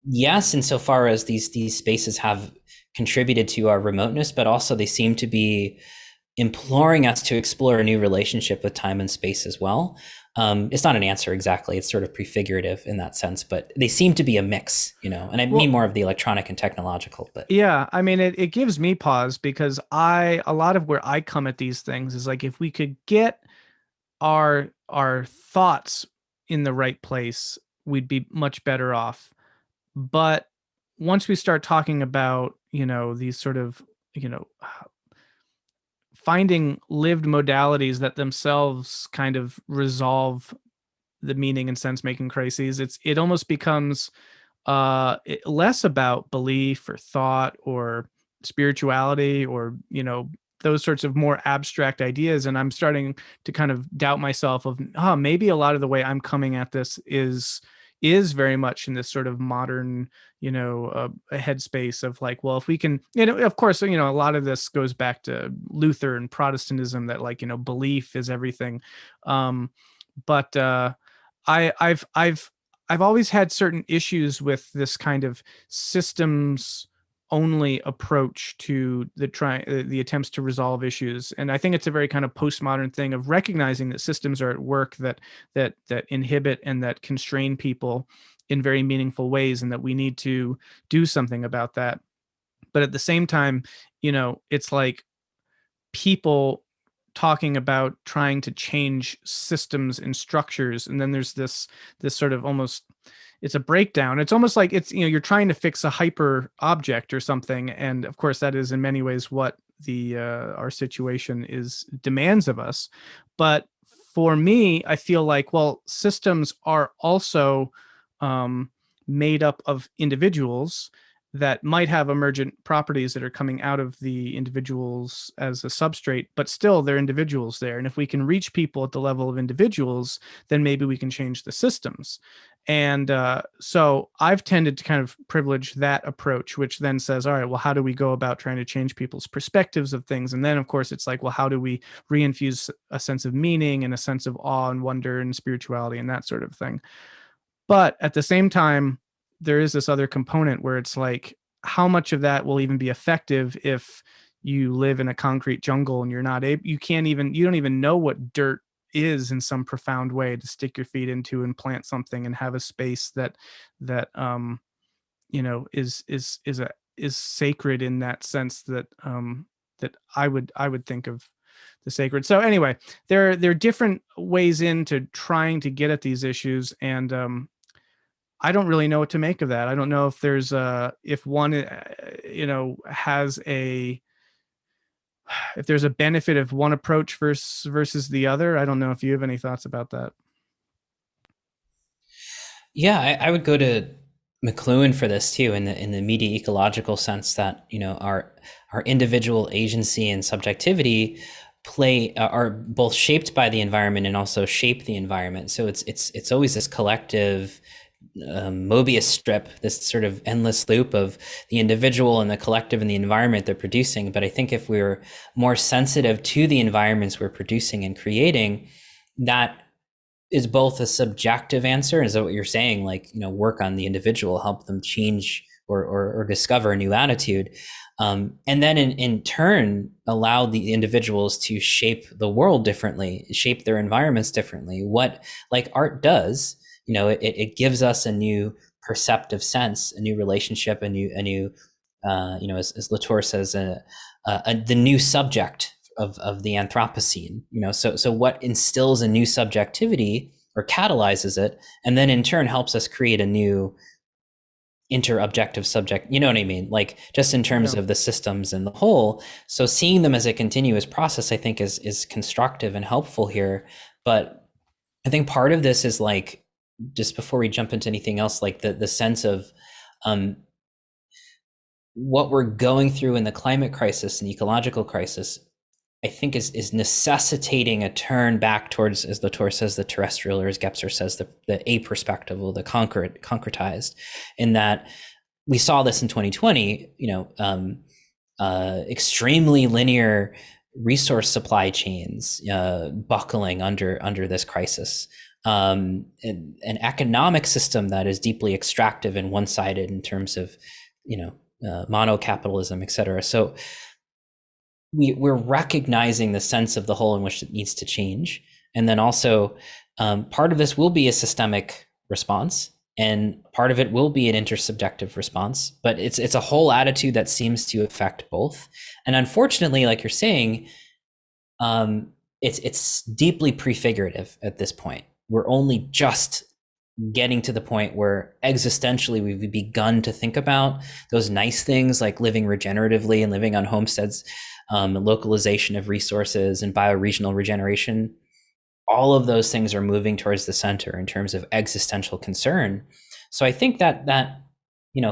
yes, insofar as these spaces have contributed to our remoteness, but also they seem to be imploring us to explore a new relationship with time and space as well. It's not an answer exactly, it's sort of prefigurative in that sense, but they seem to be a mix, and I mean more of the electronic and technological. But yeah, I mean, it gives me pause because a lot of where I come at these things is like, if we could get our thoughts in the right place, we'd be much better off. But once we start talking about, these sort of, you know, finding lived modalities that themselves kind of resolve the meaning and sense making crises, it almost becomes less about belief or thought or spirituality or, those sorts of more abstract ideas. And I'm starting to kind of doubt myself of, maybe a lot of the way I'm coming at this is very much in this sort of modern, a headspace of like, well, if we can, of course, a lot of this goes back to Luther and Protestantism, that like, belief is everything. But I've always had certain issues with this kind of systems only approach to the attempts to resolve issues. And I think it's a very kind of postmodern thing of recognizing that systems are at work that inhibit and that constrain people in very meaningful ways, and that we need to do something about that. But at the same time, it's like people talking about trying to change systems and structures, and then there's this sort of almost, it's a breakdown. It's almost like it's, you're trying to fix a hyper object or something, and of course that is in many ways what our situation is demands of us. But for me, I feel like, well, systems are also um, made up of individuals that might have emergent properties that are coming out of the individuals as a substrate, but still they're individuals there. And if we can reach people at the level of individuals, then maybe we can change the systems. And so I've tended to kind of privilege that approach, which then says, all right, well, how do we go about trying to change people's perspectives of things? And then, of course, it's like, well, how do we reinfuse a sense of meaning and a sense of awe and wonder and spirituality and that sort of thing? But at the same time, there is this other component where it's like, how much of that will even be effective if you live in a concrete jungle and you're not able, you don't even know what dirt is in some profound way to stick your feet into and plant something and have a space that is sacred in that sense that I would think of the sacred. So anyway, there are different ways into trying to get at these issues, and I don't really know what to make of that. I don't know if there's if one has a if there's a benefit of one approach versus the other. I don't know if you have any thoughts about that. Yeah, I would go to McLuhan for this too, in the media ecological sense that our individual agency and subjectivity are both shaped by the environment and also shape the environment. So it's always this collective Mobius strip, this sort of endless loop of the individual and the collective and the environment they're producing. But I think if we're more sensitive to the environments we're producing and creating, that is both a subjective answer, is that what you're saying, like, work on the individual, help them change or discover a new attitude, and then in turn allow the individuals to shape the world differently, shape their environments differently. What, like art does, it gives us a new perceptive sense, a new relationship, a new as Latour says, the new subject of the Anthropocene. So what instills a new subjectivity or catalyzes it, and then in turn helps us create a new inter-objective subject, you know what I mean? Like, just in terms of the systems and the whole. So seeing them as a continuous process, I think is constructive and helpful here. But I think part of this is, like, just before we jump into anything else, like the sense of what we're going through in the climate crisis and ecological crisis, I think is necessitating a turn back towards, as Latour says, the terrestrial, or as Gebser says, the a perspective, or the concretized, in that we saw this in 2020, extremely linear resource supply chains buckling under this crisis, an economic system that is deeply extractive and one-sided in terms of, monocapitalism, et cetera. So we're recognizing the sense of the whole in which it needs to change. And then also part of this will be a systemic response, and part of it will be an intersubjective response, but it's a whole attitude that seems to affect both. And unfortunately, like you're saying, it's deeply prefigurative at this point. We're only just getting to the point where existentially we've begun to think about those nice things like living regeneratively and living on homesteads, localization of resources and bioregional regeneration. All of those things are moving towards the center in terms of existential concern. So I think that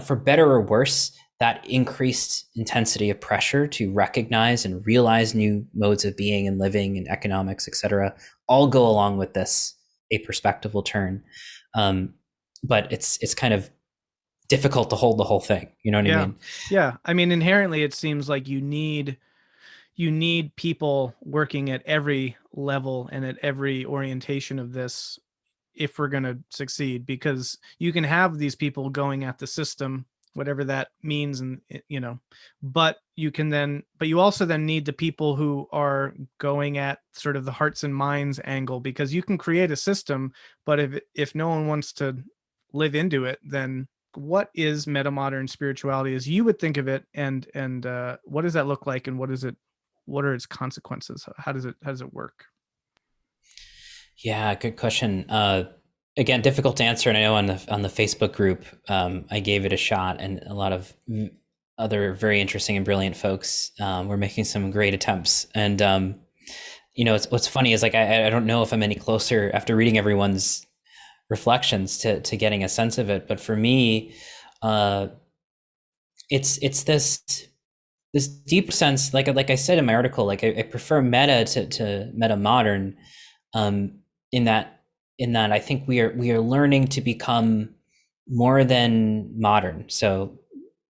for better or worse, that increased intensity of pressure to recognize and realize new modes of being and living and economics, et cetera, all go along with this a perspectival turn. But it's kind of difficult to hold the whole thing. You know what I mean? Yeah. I mean, inherently, it seems like you need people working at every level and at every orientation of this if we're going to succeed, because you can have these people going at the system, whatever that means, and but you also then need the people who are going at sort of the hearts and minds angle, because you can create a system, but if no one wants to live into it, then what is metamodern spirituality as you would think of it, and what does that look like, and what are its consequences? How does it work? Yeah, good question. Again, difficult to answer. And I know on the Facebook group, I gave it a shot, and a lot of other very interesting and brilliant folks were making some great attempts. And what's funny is like I don't know if I'm any closer after reading everyone's reflections to getting a sense of it. But for me, it's this deep sense, like I said in my article, like I prefer meta to metamodern, um, in that I think we are learning to become more than modern. So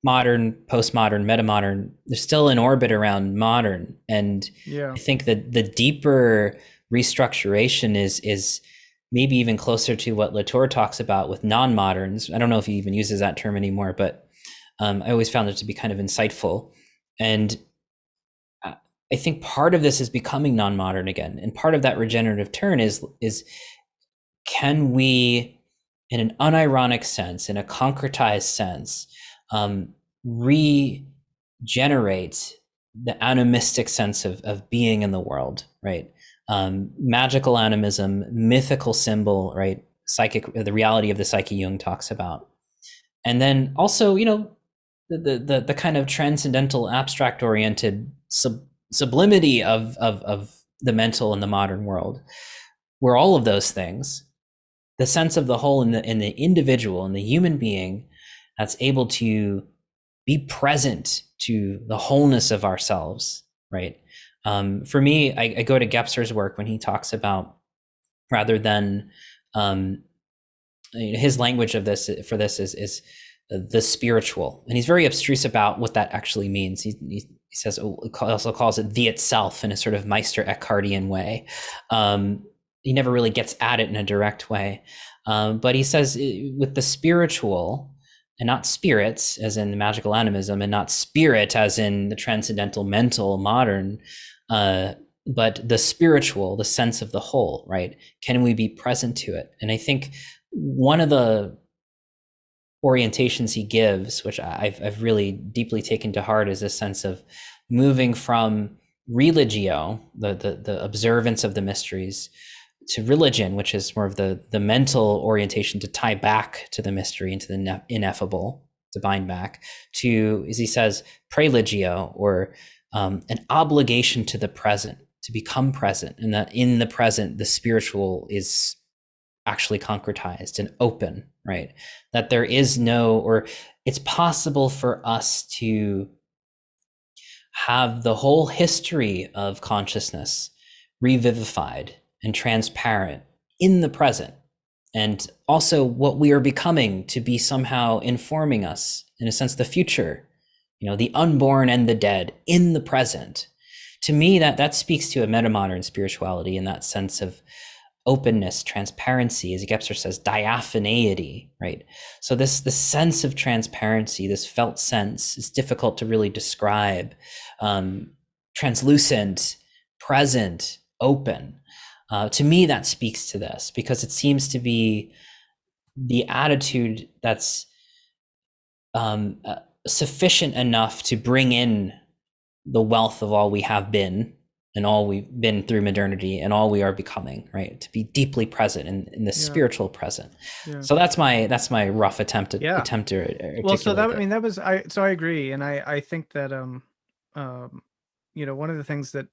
modern, postmodern, metamodern, they're still in orbit around modern, and Yeah. I think that the deeper restructuration is maybe even closer to what Latour talks about with non-moderns. I don't know if he even uses that term anymore, but I always found it to be kind of insightful. And I think part of this is becoming non-modern again, and part of that regenerative turn is can we, in an unironic sense, in a concretized sense, regenerate the animistic sense of being in the world, right? Magical animism, mythical symbol, right? Psychic, the reality of the psyche Jung talks about. And then also, the kind of transcendental, abstract oriented sublimity of the mental in the modern world, where all of those things, the sense of the whole in the individual, in the human being, that's able to be present to the wholeness of ourselves, right? For me, I go to Gebser's work when he talks about, rather than his language of this for this is the spiritual, and he's very abstruse about what that actually means. He says, also calls it the itself in a sort of Meister Eckhartian way. He never really gets at it in a direct way, but he says with the spiritual, and not spirits as in the magical animism, and not spirit as in the transcendental mental modern, but the spiritual, the sense of the whole, right? Can we be present to it? And I think one of the orientations he gives, which I've really deeply taken to heart, is this sense of moving from religio, the observance of the mysteries, to religion, which is more of the mental orientation to tie back to the mystery and to the ineffable, to bind back to, as he says, preligio, or an obligation to the present, to become present, and that in the present the spiritual is actually concretized and open, right? That there is no, or it's possible for us to have the whole history of consciousness revivified and transparent in the present, and also what we are becoming to be somehow informing us, in a sense, the future, the unborn and the dead in the present. To me, that speaks to a metamodern spirituality, in that sense of openness, transparency, as Gebser says, diaphaneity, right? So this sense of transparency, this felt sense, is difficult to really describe. Translucent, present, open. To me, that speaks to this, because it seems to be the attitude that's sufficient enough to bring in the wealth of all we have been, and all we've been through modernity, and all we are becoming, right? To be deeply present in the spiritual present. Yeah. So that's my rough attempt to articulate Well, so that, I it. mean, that was, I agree. And I think that, one of the things that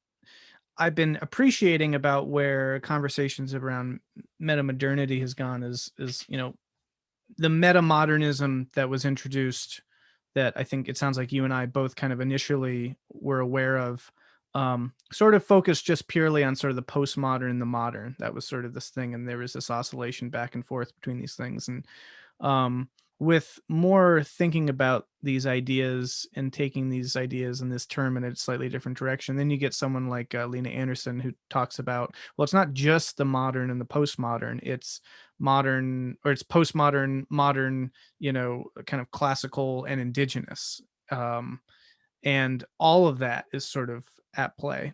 I've been appreciating about where conversations around metamodernity has gone is, the metamodernism that was introduced, that I think it sounds like you and I both kind of initially were aware of, sort of focused just purely on sort of the postmodern and the modern. That was sort of this thing, and there was this oscillation back and forth between these things. And um, with more thinking about these ideas and taking these ideas and this term in a slightly different direction, then you get someone like Lena Anderson, who talks about, well, it's not just the modern and the postmodern, it's modern, or it's postmodern, modern, kind of classical and indigenous. And all of that is sort of at play.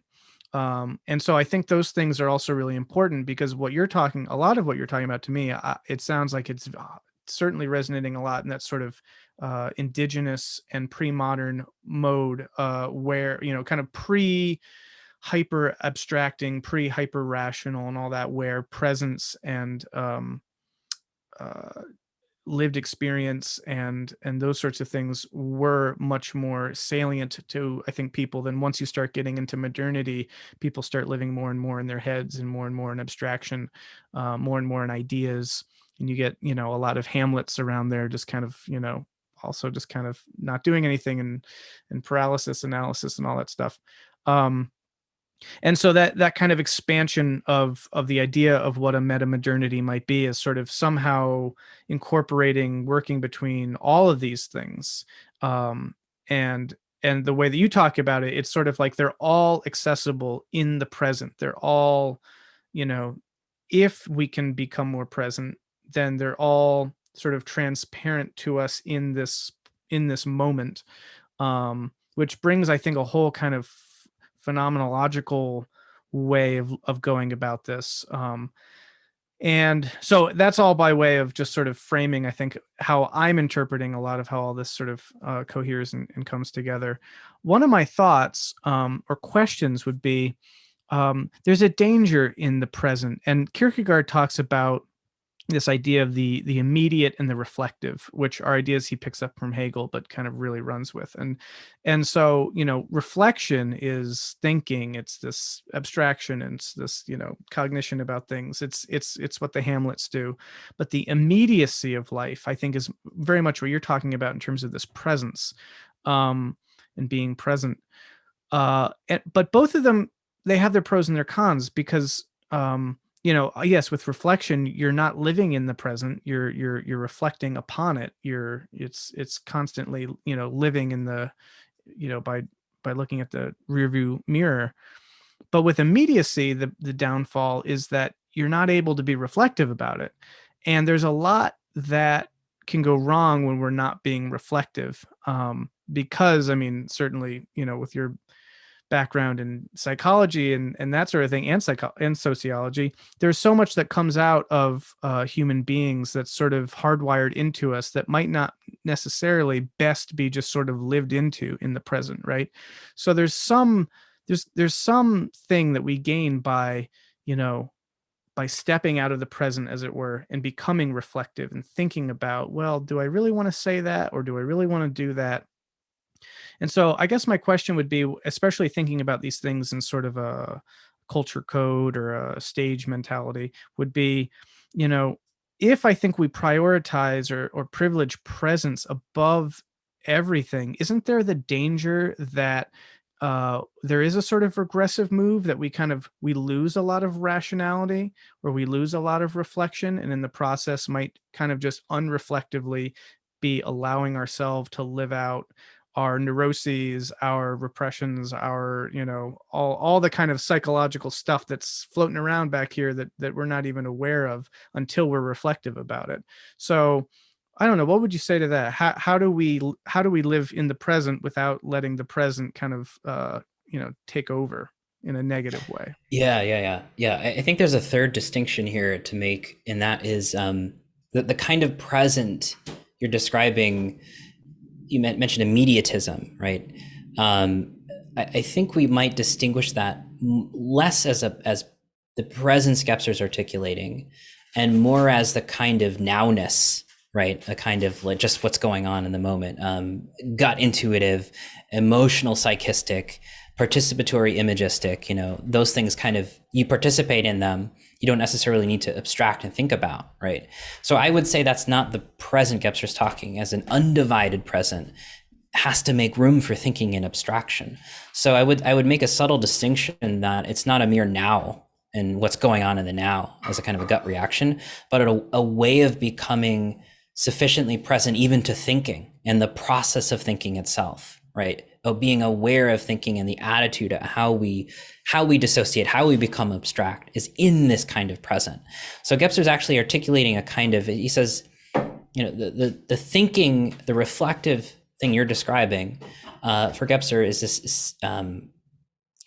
And so I think those things are also really important, because a lot of what you're talking about, to me, it sounds like it's certainly resonating a lot in that sort of indigenous and pre-modern mode, where, kind of hyper abstracting, hyper rational and all that, where presence and uh, lived experience and those sorts of things were much more salient to, I think, people. Than once you start getting into modernity, people start living more and more in their heads and more in abstraction, more and more in ideas. And you get, a lot of Hamlets around there, just kind of, also just kind of not doing anything, and paralysis analysis and all that stuff. And so that kind of expansion of the idea of what a metamodernity might be is sort of somehow incorporating, working between all of these things. um, and and the way that you talk about it, it's sort of like they're all accessible in the present. They're all, you know if we can become more present, then they're all sort of transparent to us in this moment. Which brings, I think, a whole kind of phenomenological way of going about this. And so that's all by way of just sort of framing, I think, how I'm interpreting a lot of how all this sort of coheres and comes together. One of my thoughts, or questions, would be, there's a danger in the present. And Kierkegaard talks about this idea of the immediate and the reflective, which are ideas he picks up from Hegel, but kind of really runs with. And so, reflection is thinking. It's this abstraction, and it's this, cognition about things. It's what the Hamlets do. But the immediacy of life, I think, is very much what you're talking about in terms of this presence, and being present. But both of them, they have their pros and their cons, because yes, with reflection, you're not living in the present. You're reflecting upon it. It's constantly, living in the, by looking at the rear view mirror. But with immediacy, the downfall is that you're not able to be reflective about it. And there's a lot that can go wrong when we're not being reflective. Because, I mean, certainly, with your background in psychology and that sort of thing, and sociology, there's so much that comes out of human beings that's sort of hardwired into us that might not necessarily best be just sort of lived into in the present, right? So there's some thing that we gain by, by stepping out of the present, as it were, and becoming reflective and thinking about, well, do I really want to say that, or do I really want to do that? And so I guess my question would be, especially thinking about these things in sort of a culture code or a stage mentality, would be, you know, if I think we prioritize or privilege presence above everything, isn't there the danger that there is a sort of regressive move, that we lose a lot of rationality, or we lose a lot of reflection, and in the process might kind of just unreflectively be allowing ourselves to live out our neuroses, our repressions, our, all the kind of psychological stuff that's floating around back here that we're not even aware of until we're reflective about it. So I don't know, what would you say to that? How do we live in the present without letting the present kind of take over in a negative way? Yeah. I think there's a third distinction here to make, and that is the kind of present you're describing. You mentioned immediatism, right? I think we might distinguish that less as the presence Gebser's articulating, and more as the kind of nowness, right? A kind of like just what's going on in the moment, gut intuitive, emotional, psychistic, participatory, imagistic. Those things kind of, you participate in them. You don't necessarily need to abstract and think about, right? So I would say that's not the present Gebser's talking. As an undivided present has to make room for thinking and abstraction. So I would make a subtle distinction that it's not a mere now and what's going on in the now as a kind of a gut reaction, but a way of becoming sufficiently present even to thinking and the process of thinking itself, right? Of being aware of thinking, and the attitude at how we dissociate, how we become abstract, is in this kind of present. So Gebser's actually articulating a kind of, he says, the thinking, the reflective thing you're describing for Gebser is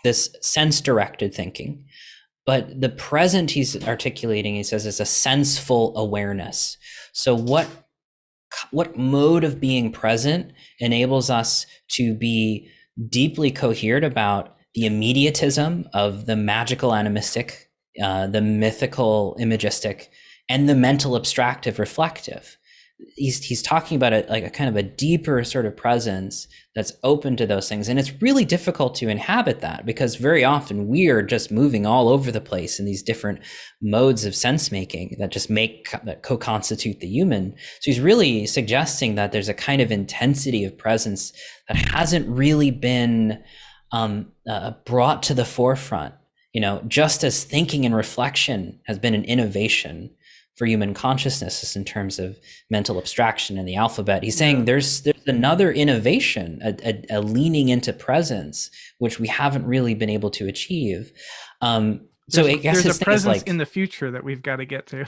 this sense-directed thinking. But the present he's articulating, he says, is a senseful awareness. So what mode of being present enables us to be deeply coherent about the immediatism of the magical animistic, the mythical imagistic, and the mental abstractive reflective? he's talking about it like a kind of a deeper sort of presence that's open to those things. And it's really difficult to inhabit that because very often we are just moving all over the place in these different modes of sense making that co-constitute the human. So he's really suggesting that there's a kind of intensity of presence that hasn't really been brought to the forefront. Just as thinking and reflection has been an innovation for human consciousness in terms of mental abstraction and the alphabet, he's saying there's another innovation, a leaning into presence, which we haven't really been able to achieve. So I guess there's his a thing is presence like, in the future that we've got to get to.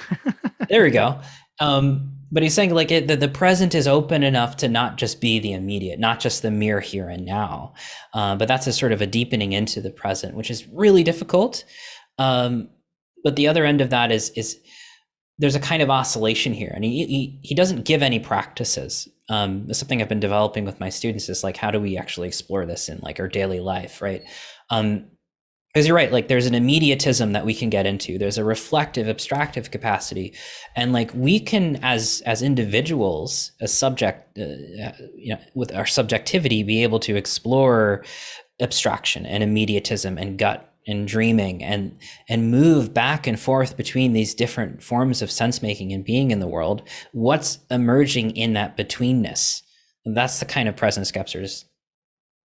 there we go. But he's saying like the present is open enough to not just be the immediate, not just the mere here and now, but that's a sort of a deepening into the present, which is really difficult. But the other end of that is there's a kind of oscillation here, and he doesn't give any practices. It's something I've been developing with my students is like, how do we actually explore this in like our daily life, right? Because you're right, like there's an immediatism that we can get into. There's a reflective, abstractive capacity, and like we can, as individuals, as subject, with our subjectivity, be able to explore abstraction and immediatism and gut and dreaming and move back and forth between these different forms of sense making and being in the world. What's emerging in that betweenness? And that's the kind of presence Gebser's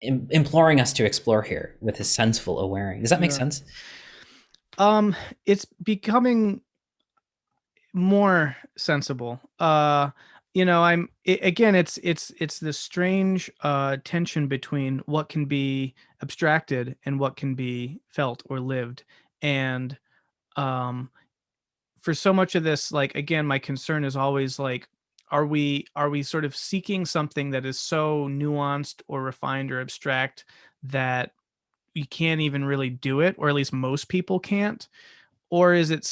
imploring us to explore here with his senseful awareing. Does that make sense? It's becoming more sensible. Again, it's this strange tension between what can be abstracted and what can be felt or lived. And for so much of this, like, again, my concern is always like, are we sort of seeking something that is so nuanced or refined or abstract that we can't even really do it, or at least most people can't? Or is it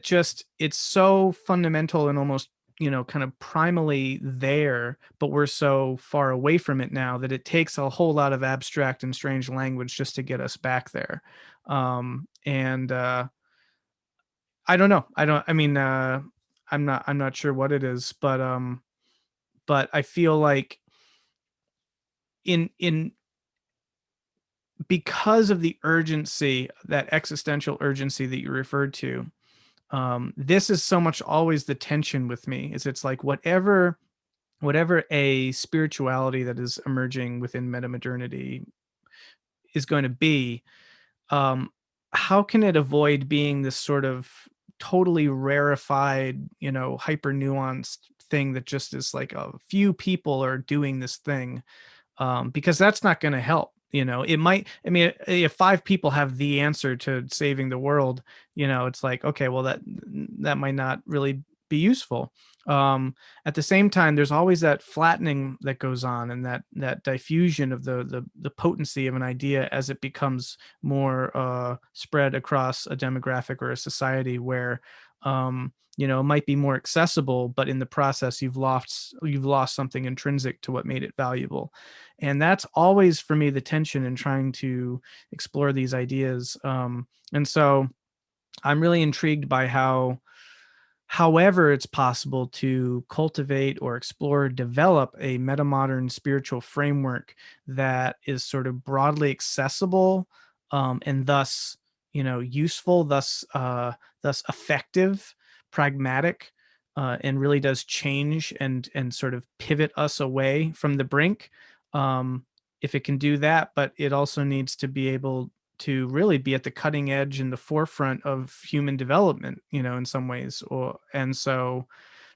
just it's so fundamental and almost, kind of primally there, but we're so far away from it now that it takes a whole lot of abstract and strange language just to get us back there. And I don't know. I'm not sure what it is, but I feel like in because of the urgency, that existential urgency that you referred to, this is so much always the tension with me. It's like whatever a spirituality that is emerging within metamodernity is going to be, um, how can it avoid being this sort of totally rarefied, hyper nuanced thing that just is like a few people are doing this thing? Because that's not going to help. It might, I mean, if five people have the answer to saving the world, it's like, okay, well, that might not really be useful. At the same time, there's always that flattening that goes on, and that diffusion of the potency of an idea as it becomes more spread across a demographic or a society where, it might be more accessible, but in the process, you've lost something intrinsic to what made it valuable. And that's always for me the tension in trying to explore these ideas. And so I'm really intrigued by however it's possible to cultivate or explore, develop a metamodern spiritual framework that is sort of broadly accessible, and thus, useful, thus effective, pragmatic, and really does change and sort of pivot us away from the brink. If it can do that, but it also needs to be able to really be at the cutting edge and the forefront of human development, in some ways. And so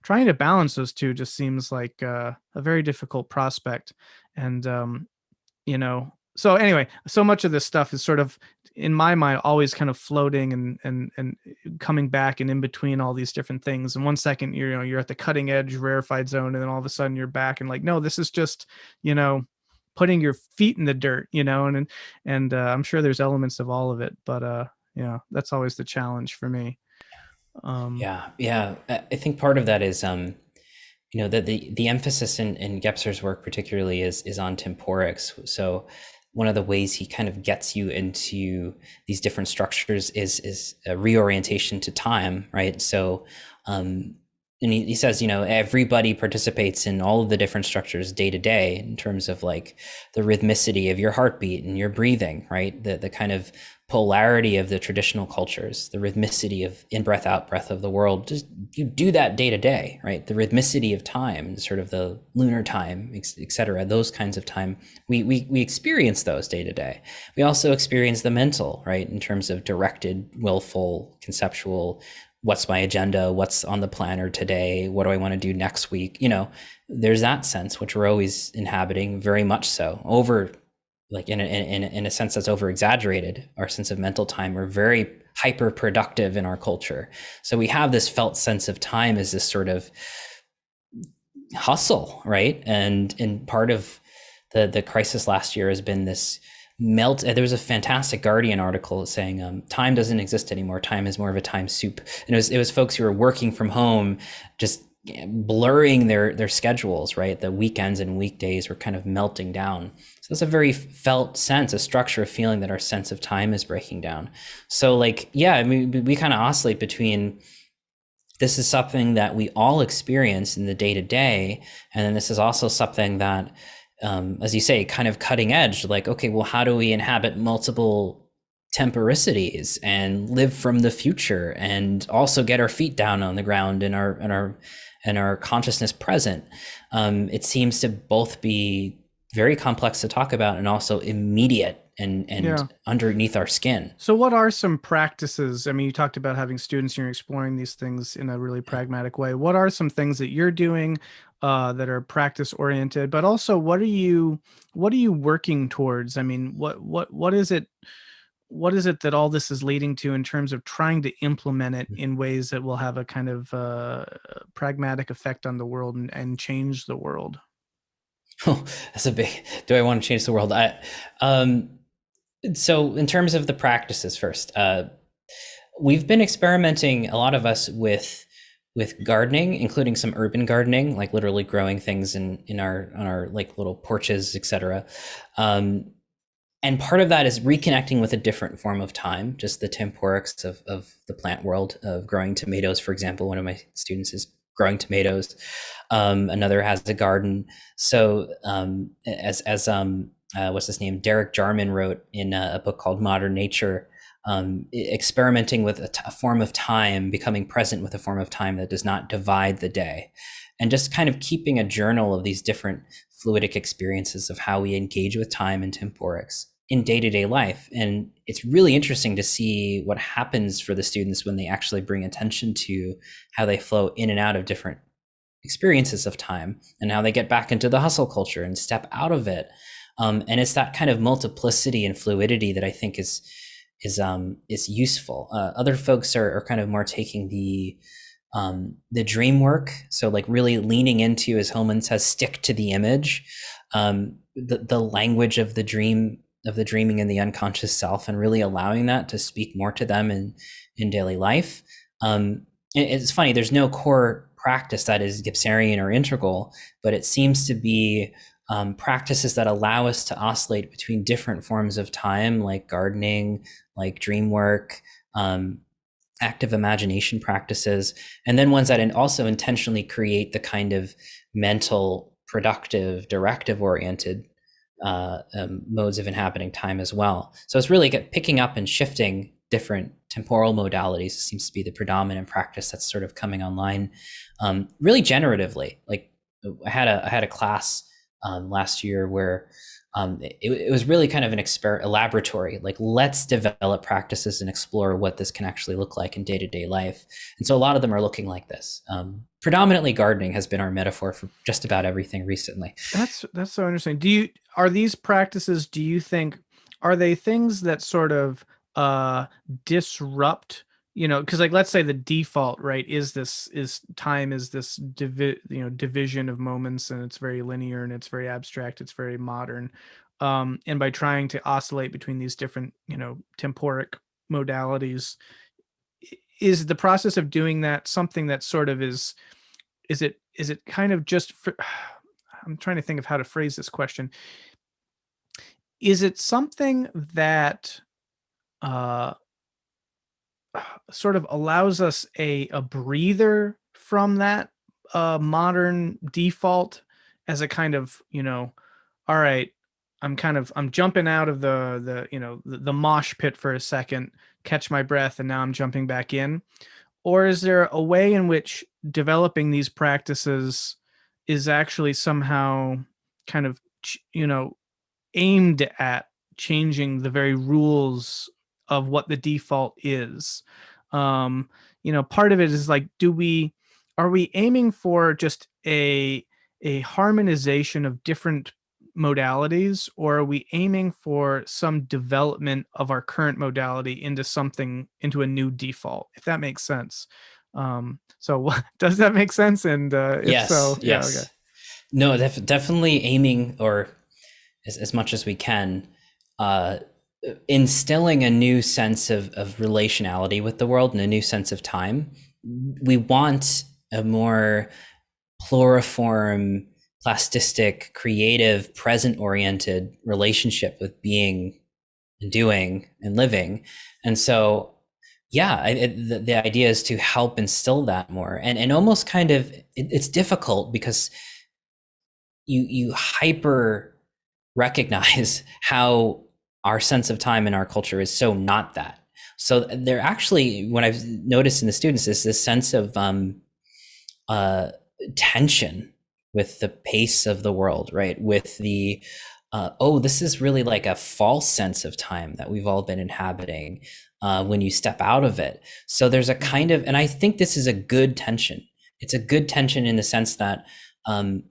trying to balance those two just seems like a very difficult prospect. And, so anyway, so much of this stuff is sort of, in my mind, always kind of floating and coming back and in between all these different things. And one second you're at the cutting edge rarefied zone, and then all of a sudden you're back and like, no, this is just, putting your feet in the dirt, and I'm sure there's elements of all of it, but yeah, that's always the challenge for me. Yeah. I think part of that is that the emphasis in Gebser's work particularly is on temporics. So one of the ways he kind of gets you into these different structures is a reorientation to time, right? So and he says, everybody participates in all of the different structures day to day in terms of like the rhythmicity of your heartbeat and your breathing, right? The kind of polarity of the traditional cultures, the rhythmicity of in breath, out breath of the world. Just you do that day to day, right? The rhythmicity of time, sort of the lunar time, et cetera, those kinds of time, we experience those day to day. We also experience the mental, right? In terms of directed, willful, conceptual, what's my agenda, what's on the planner today, what do I want to do next week, there's that sense which we're always inhabiting, very much so, over like in a sense that's over exaggerated. Our sense of mental time, we're very hyper productive in our culture, so we have this felt sense of time as this sort of hustle, right? And part of the crisis last year has been this melt. There was a fantastic Guardian article saying time doesn't exist anymore. Time is more of a time soup. And it was folks who were working from home, just blurring their schedules, right? The weekends and weekdays were kind of melting down. So it's a very felt sense, a structure, a feeling that our sense of time is breaking down. So like, yeah, I mean, we kind of oscillate between, this is something that we all experience in the day to day. And then this is also something that, as you say, kind of cutting edge, like, okay, well, how do we inhabit multiple temporicities and live from the future and also get our feet down on the ground and our consciousness present? It seems to both be very complex to talk about and also immediate and underneath our skin. So what are some practices? I mean, you talked about having students and you're exploring these things in a really pragmatic way. What are some things that you're doing that are practice oriented, but also what are you working towards? I mean, what is it that all this is leading to in terms of trying to implement it in ways that will have a kind of pragmatic effect on the world and change the world? Oh, that's a big, do I want to change the world? So in terms of the practices first, we've been experimenting, a lot of us, with gardening, including some urban gardening, like literally growing things in our like little porches, etc. And part of that is reconnecting with a different form of time, just the temporics of the plant world, of growing tomatoes, for example. One of my students is growing tomatoes. Another has a garden. So as what's his name? Derek Jarman wrote in a book called Modern Nature, experimenting with a form of time, becoming present with a form of time that does not divide the day, and just kind of keeping a journal of these different fluidic experiences of how we engage with time and temporics in day-to-day life. And it's really interesting to see what happens for the students when they actually bring attention to how they flow in and out of different experiences of time and how they get back into the hustle culture and step out of it. And it's that kind of multiplicity and fluidity that I think is useful. Other folks are kind of more taking the dream work. So like really leaning into, as Hillman says, stick to the image, the language of the dream, of the dreaming and the unconscious self, and really allowing that to speak more to them in daily life. It's funny, there's no core practice that is Gebserian or integral, but it seems to be practices that allow us to oscillate between different forms of time, like gardening, like dream work, active imagination practices, and then ones that also intentionally create the kind of mental, productive, directive oriented modes of inhabiting time as well. So it's really picking up and shifting different temporal modalities. It seems to be the predominant practice that's sort of coming online, really generatively. Like I had a class last year where it was really kind of a laboratory, like let's develop practices and explore what this can actually look like in day-to-day life. And so a lot of them are looking like this. Predominantly gardening has been our metaphor for just about everything recently. That's so interesting. Are these practices, do you think, are they things that sort of disrupt, because like let's say the default, right, is time is this division of moments, and it's very linear and it's very abstract, it's very modern. And by trying to oscillate between these different, temporic modalities, is the process of doing that something that sort of is it kind of just for, I'm trying to think of how to phrase this question. Is it something that uh, sort of allows us a breather from that a modern default as a kind of, all right, I'm jumping out of the mosh pit for a second, catch my breath, and now I'm jumping back in? Or is there a way in which developing these practices is actually somehow kind of, aimed at changing the very rules of what the default is? Part of it is like, are we aiming for just a harmonization of different modalities, or are we aiming for some development of our current modality into a new default, if that makes sense? So does that make sense? And if Yes, so, yeah, okay. yes. No, definitely aiming, or as much as we can, uh, instilling a new sense of relationality with the world and a new sense of time. We want a more pluriform, plastistic, creative, present-oriented relationship with being and doing and living. And so, yeah, the idea is to help instill that more, and almost kind of it's difficult because you hyper recognize how our sense of time in our culture is so not that. So they're actually, what I've noticed in the students is this sense of uh, tension with the pace of the world, right? With the oh, this is really like a false sense of time that we've all been inhabiting when you step out of it. So there's a kind of, and I think this is a good tension. It's a good tension in the sense that um,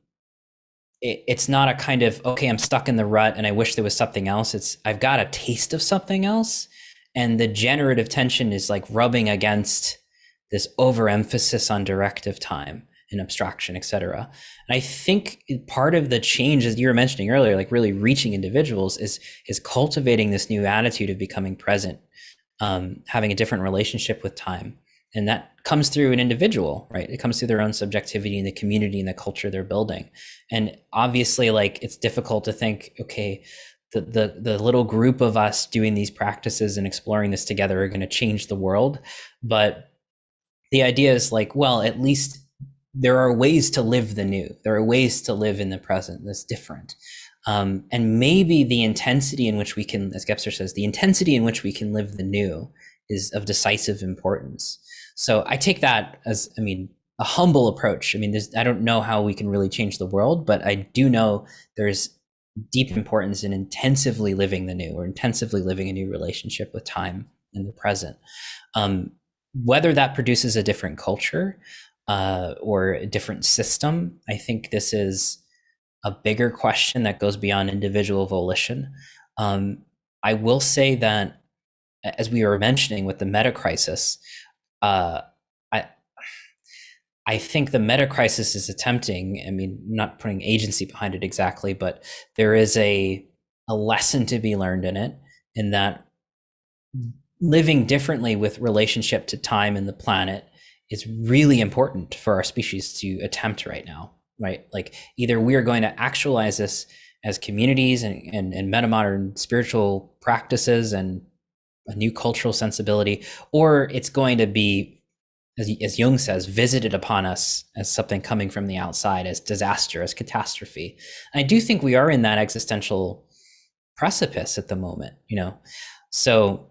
it's not a kind of, okay, I'm stuck in the rut and I wish there was something else. It's, I've got a taste of something else. And the generative tension is like rubbing against this overemphasis on directive time and abstraction, et cetera. And I think part of the change, as you were mentioning earlier, like really reaching individuals, is cultivating this new attitude of becoming present, having a different relationship with time. And that comes through an individual, right? It comes through their own subjectivity and the community and the culture they're building. And obviously, like, it's difficult to think, okay, the little group of us doing these practices and exploring this together are going to change the world. But the idea is like, well, at least there are ways to live the new. There are ways to live in the present that's different. And maybe the intensity in which we can, as Gebser says, the intensity in which we can live the new is of decisive importance. So I take that as, I mean, a humble approach. I mean, I don't know how we can really change the world, but I do know there's deep importance in intensively living the new, or intensively living a new relationship with time in the present. Whether that produces a different culture or a different system, I think this is a bigger question that goes beyond individual volition. I will say that, as we were mentioning with the meta crisis, uh, I I think the meta crisis is attempting, I mean, not putting agency behind it exactly, but there is a lesson to be learned in that living differently with relationship to time and the planet is really important for our species to attempt right now, right? Like, either we are going to actualize this as communities and metamodern spiritual practices and a new cultural sensibility, or it's going to be, as Jung says, visited upon us as something coming from the outside, as disaster, as catastrophe. And I do think we are in that existential precipice at the moment, So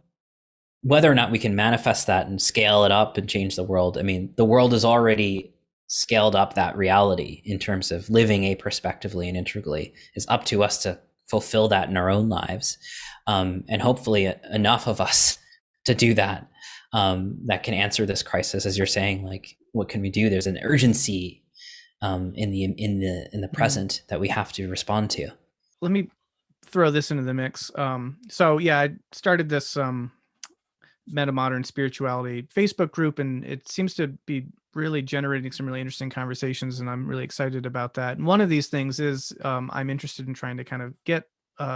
whether or not we can manifest that and scale it up and change the world, I mean, the world has already scaled up that reality in terms of living aperspectively and integrally. It's up to us to fulfill that in our own lives. And hopefully enough of us to do that, that can answer this crisis, as you're saying, like, what can we do? There's an urgency in the present that we have to respond to. Let me throw this into the mix. So yeah, I started this Metamodern spirituality Facebook group, and it seems to be really generating some really interesting conversations, and I'm really excited about that. And one of these things is I'm interested in trying to kind of get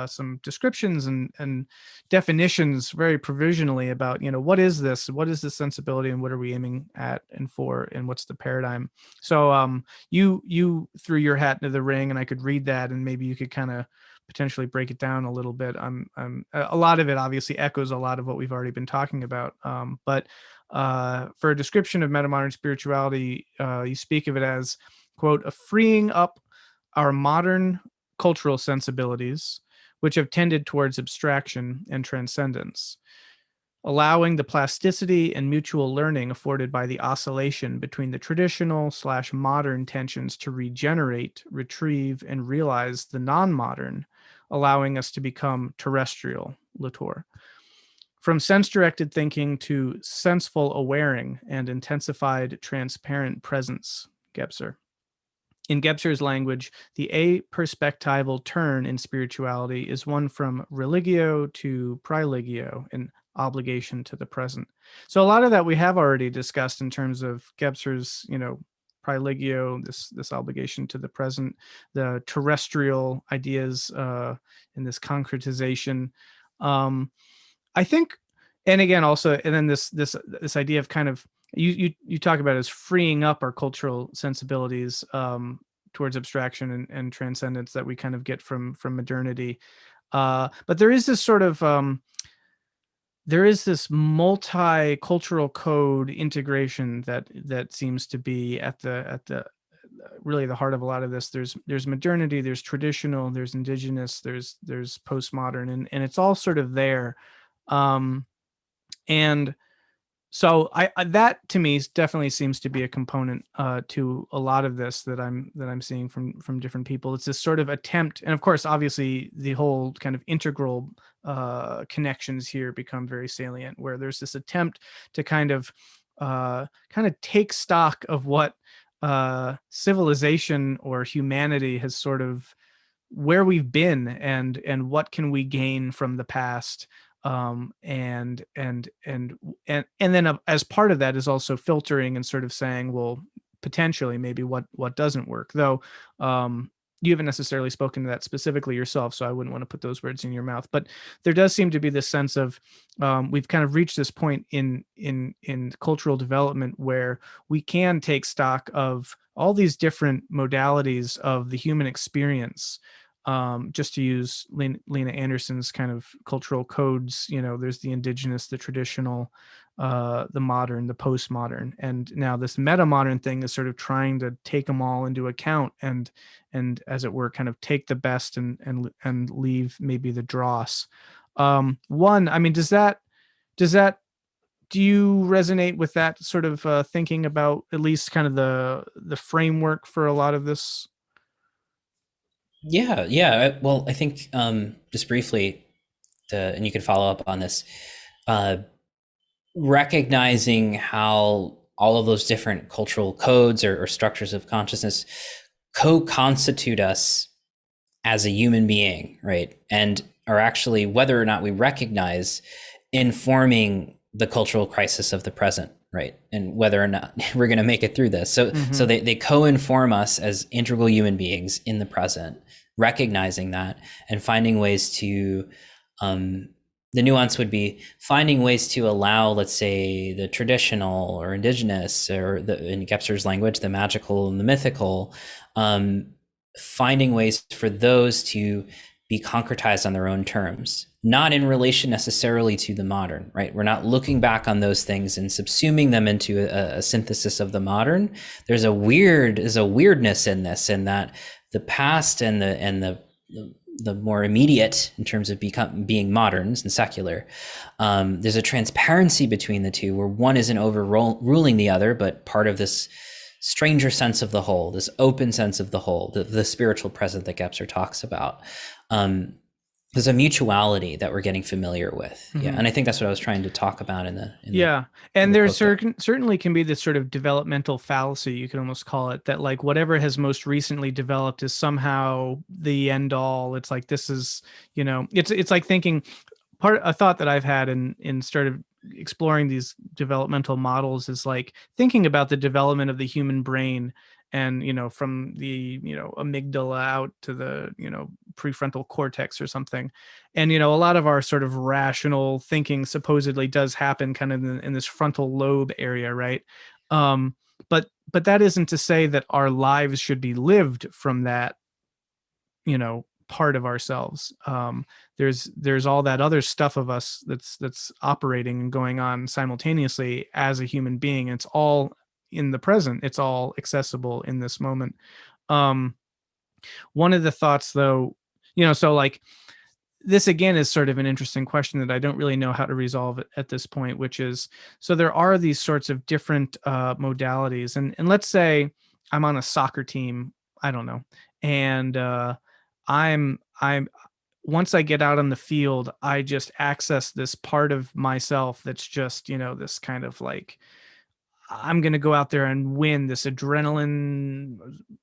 some descriptions and definitions very provisionally about, what is this, what is this sensibility, and what are we aiming at and for, and what's the paradigm. So you threw your hat into the ring, and I could read that, and maybe you could kind of potentially break it down a little bit. A lot of it obviously echoes a lot of what we've already been talking about. But For a description of metamodern spirituality, you speak of it as, quote, a freeing up our modern cultural sensibilities, which have tended towards abstraction and transcendence, allowing the plasticity and mutual learning afforded by the oscillation between the traditional/modern tensions to regenerate, retrieve, and realize the non-modern, allowing us to become terrestrial, Latour. From sense-directed thinking to senseful awareing and intensified transparent presence, Gebser. In Gebser's language, the aperspectival turn in spirituality is one from religio to privilegio, an obligation to the present. So a lot of that we have already discussed in terms of Gebser's, privilegio, this obligation to the present, the terrestrial ideas in this concretization. I think, and again, also, and then this idea of kind of you talk about as freeing up our cultural sensibilities towards abstraction and transcendence that we kind of get from modernity. But there is this sort of there is this multicultural code integration that seems to be at the really the heart of a lot of this. There's modernity, there's traditional, there's indigenous, there's postmodern, and it's all sort of there. And so I that to me definitely seems to be a component to a lot of this that I'm seeing from different people. It's this sort of attempt, and of course, obviously, the whole kind of integral connections here become very salient, where there's this attempt to kind of take stock of what civilization or humanity has sort of where we've been and what can we gain from the past, and then as part of that is also filtering and sort of saying, well, potentially maybe what doesn't work, though. You haven't necessarily spoken to that specifically yourself, so I wouldn't want to put those words in your mouth, but there does seem to be this sense of we've kind of reached this point in cultural development where we can take stock of all these different modalities of the human experience. Just to use Lena Anderson's kind of cultural codes, there's the indigenous, the traditional, the modern, the postmodern, and now this metamodern thing is sort of trying to take them all into account and as it were, kind of take the best and leave maybe the dross. One, I mean, does that do you resonate with that sort of thinking about at least kind of the framework for a lot of this? Yeah. Well, I think just briefly, and you can follow up on this, recognizing how all of those different cultural codes or structures of consciousness co-constitute us as a human being, right? And are actually, whether or not we recognize, informing the cultural crisis of the present, right? And whether or not we're going to make it through this. So they co-inform us as integral human beings in the present, recognizing that and finding ways to, the nuance would be finding ways to allow, let's say, the traditional or indigenous, or in Gebser's language, the magical and the mythical, finding ways for those to be concretized on their own terms, not in relation necessarily to the modern, right? We're not looking back on those things and subsuming them into a synthesis of the modern. There's a weirdness in this, in that the past and the more immediate in terms of being moderns and secular, there's a transparency between the two where one isn't overruling the other, but part of this stranger sense of the whole, this open sense of the whole, the spiritual present that Gebser talks about. There's a mutuality that we're getting familiar with. Yeah. And I think that's what I was trying to talk about in the and there certainly can be this sort of developmental fallacy, you can almost call it, that like whatever has most recently developed is somehow the end all. It's like, this is, it's like thinking, a thought that I've had in started exploring these developmental models is like thinking about the development of the human brain, and from the amygdala out to the prefrontal cortex or something, and a lot of our sort of rational thinking supposedly does happen kind of in this frontal lobe area, right? But that isn't to say that our lives should be lived from that part of ourselves. There's all that other stuff of us that's operating and going on simultaneously as a human being. It's all in the present. It's all accessible in this moment. Um, One of the thoughts, though, so like this again is sort of an interesting question that I don't really know how to resolve at this point, which is, so there are these sorts of different modalities, and let's say I'm on a soccer team, I don't know, and I'm once I get out on the field, I just access this part of myself that's just, this kind of like, I'm going to go out there and win this adrenaline,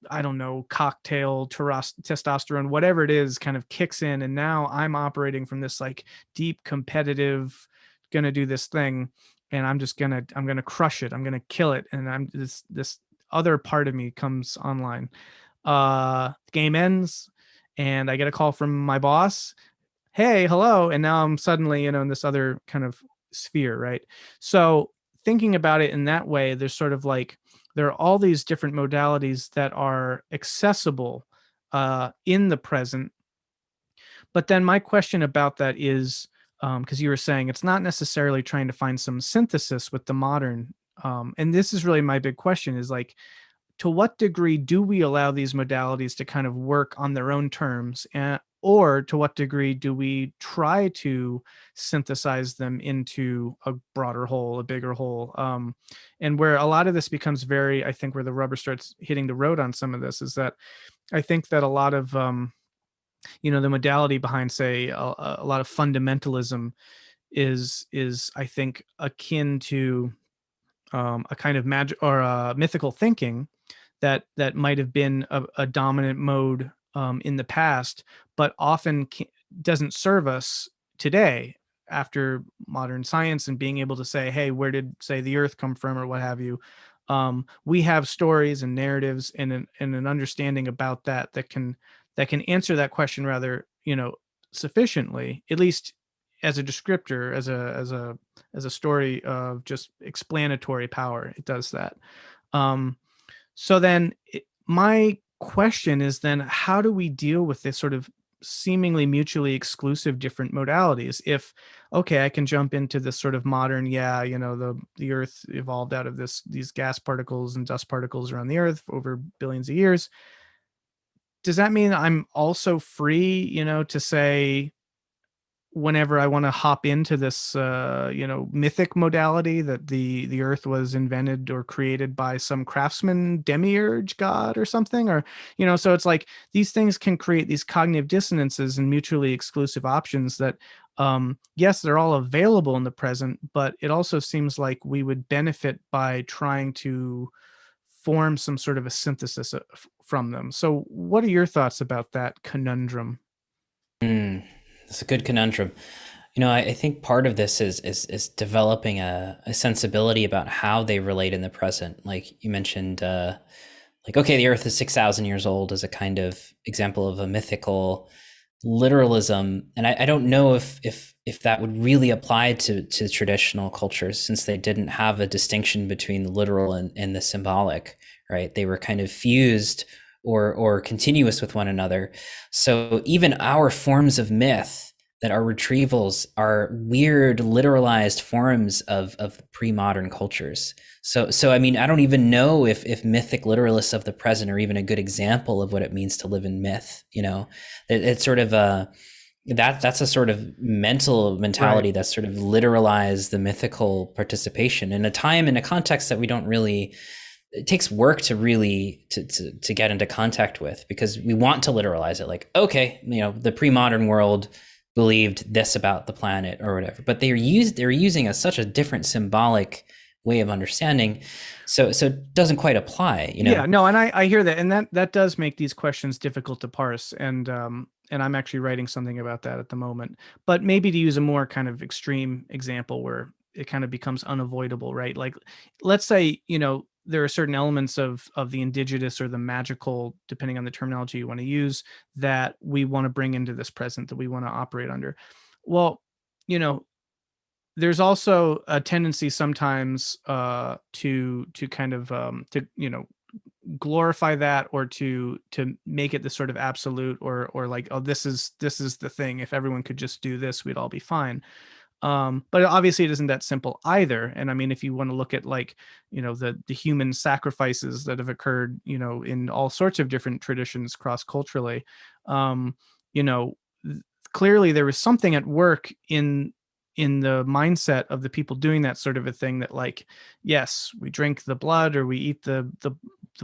I don't know, cocktail, testosterone, whatever it is, kind of kicks in. And now I'm operating from this like deep competitive, going to do this thing. And I'm going to crush it. I'm going to kill it. And this other part of me comes online. Game ends and I get a call from my boss. Hey, hello. And now I'm suddenly, in this other kind of sphere, right? So thinking about it in that way, there's sort of like, there are all these different modalities that are accessible in the present. But then my question about that is, because you were saying it's not necessarily trying to find some synthesis with the modern. And this is really my big question, is like, to what degree do we allow these modalities to kind of work on their own terms, or to what degree do we try to synthesize them into a broader whole, a bigger whole? And where a lot of this becomes very, I think, where the rubber starts hitting the road on some of this is that I think that a lot of, the modality behind, say, a lot of fundamentalism is I think akin to a kind of magic or mythical thinking that might have been a dominant mode in the past, but often doesn't serve us today after modern science and being able to say, hey, where did, say, the Earth come from, or what have you. We have stories and narratives and an understanding about that can answer that question rather, sufficiently, at least as a descriptor, as a story of just explanatory power. It does that. So then my question is then, how do we deal with this sort of seemingly mutually exclusive different modalities? If, okay, I can jump into this sort of modern, the Earth evolved out of these gas particles and dust particles around the Earth over billions of years. Does that mean I'm also free, to say, whenever I want to hop into this, mythic modality, that the Earth was invented or created by some craftsman, demiurge, god, or something, or so it's like these things can create these cognitive dissonances and mutually exclusive options that, yes, they're all available in the present, but it also seems like we would benefit by trying to form some sort of a synthesis from them. So, what are your thoughts about that conundrum? That's a good conundrum. I think part of this is developing a sensibility about how they relate in the present. Like you mentioned, like, okay, the Earth is 6,000 years old as a kind of example of a mythical literalism, and I don't know if that would really apply to traditional cultures, since they didn't have a distinction between the literal and the symbolic, right? They were kind of fused or continuous with one another. So even our forms of myth that are retrievals are weird literalized forms of pre-modern cultures. So I mean, I don't even know if mythic literalists of the present are even a good example of what it means to live in myth. It's sort of that's a sort of mentality, Right. that's sort of literalized the mythical participation in a time, in a context that we don't really, it takes work to really to get into contact with, because we want to literalize it. Like, okay, the pre-modern world believed this about the planet or whatever, but they're using such a different symbolic way of understanding, so it doesn't quite apply. Yeah, no, and I hear that, and that does make these questions difficult to parse, and I'm actually writing something about that at the moment. But maybe to use a more kind of extreme example where it kind of becomes unavoidable, right? Like, let's say, there are certain elements of the indigenous or the magical, depending on the terminology you want to use, that we want to bring into this present, that we want to operate under. Well, you know, there's also a tendency sometimes to kind of to glorify that, or to make it the sort of absolute, or like, oh, this is the thing. If everyone could just do this, we'd all be fine. But obviously it isn't that simple either. And I mean, if you want to look at, like, the human sacrifices that have occurred, in all sorts of different traditions cross culturally, you know, clearly there was something at work in the mindset of the people doing that sort of a thing, that, like, yes, we drink the blood, or we eat the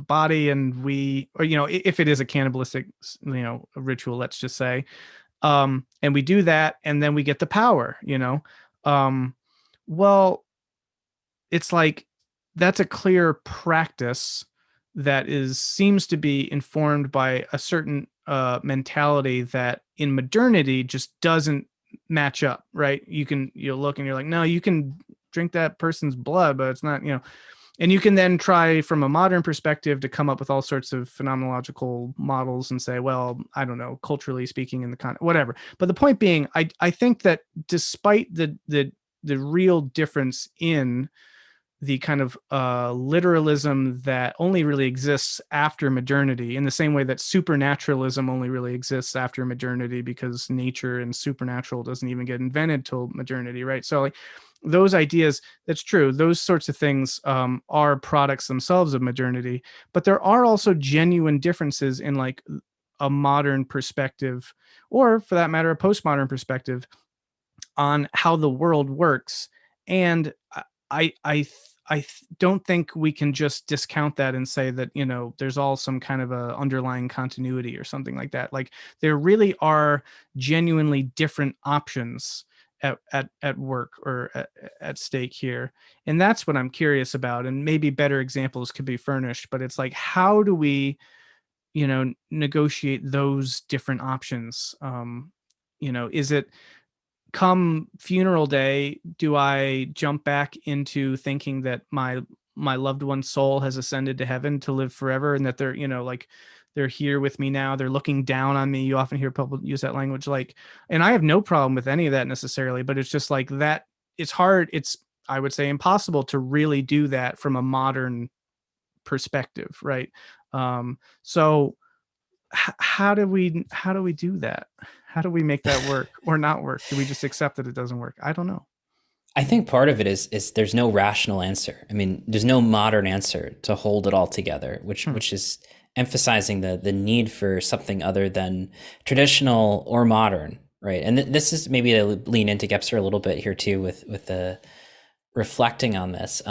body, and or if it is a cannibalistic ritual, let's just say, and we do that, and then we get the power. um well, it's like, that's a clear practice that seems to be informed by a certain mentality that in modernity just doesn't match up, right? You'll look and you're like, no, you can drink that person's blood, but it's not. And you can then try from a modern perspective to come up with all sorts of phenomenological models and say, well, I don't know, culturally speaking, in the whatever. But the point being, I think that despite the real difference in the kind of literalism that only really exists after modernity, in the same way that supernaturalism only really exists after modernity, because nature and supernatural doesn't even get invented till modernity, right? So, like, those ideas, that's true, those sorts of things are products themselves of modernity, but there are also genuine differences in, like, a modern perspective, or for that matter a postmodern perspective, on how the world works. And I don't think we can just discount that and say that, there's all some kind of a underlying continuity or something like that. Like, there really are genuinely different options at work, or at stake here. And that's what I'm curious about. And maybe better examples could be furnished, but it's like, how do we, negotiate those different options? Is it, come funeral day, do I jump back into thinking that my loved one's soul has ascended to heaven to live forever, and that they're, like, they're here with me now, they're looking down on me? You often hear people use that language, like, and I have no problem with any of that necessarily, but it's just like that, it's hard, it's, I would say, impossible to really do that from a modern perspective, right? So how do we do that? How do we make that work or not work? Do we just accept that it doesn't work? I don't know. I think part of it is there's no rational answer. I mean, there's no modern answer to hold it all together, which is emphasizing the need for something other than traditional or modern, right? And this is maybe to lean into Gebser a little bit here too, with the reflecting on this.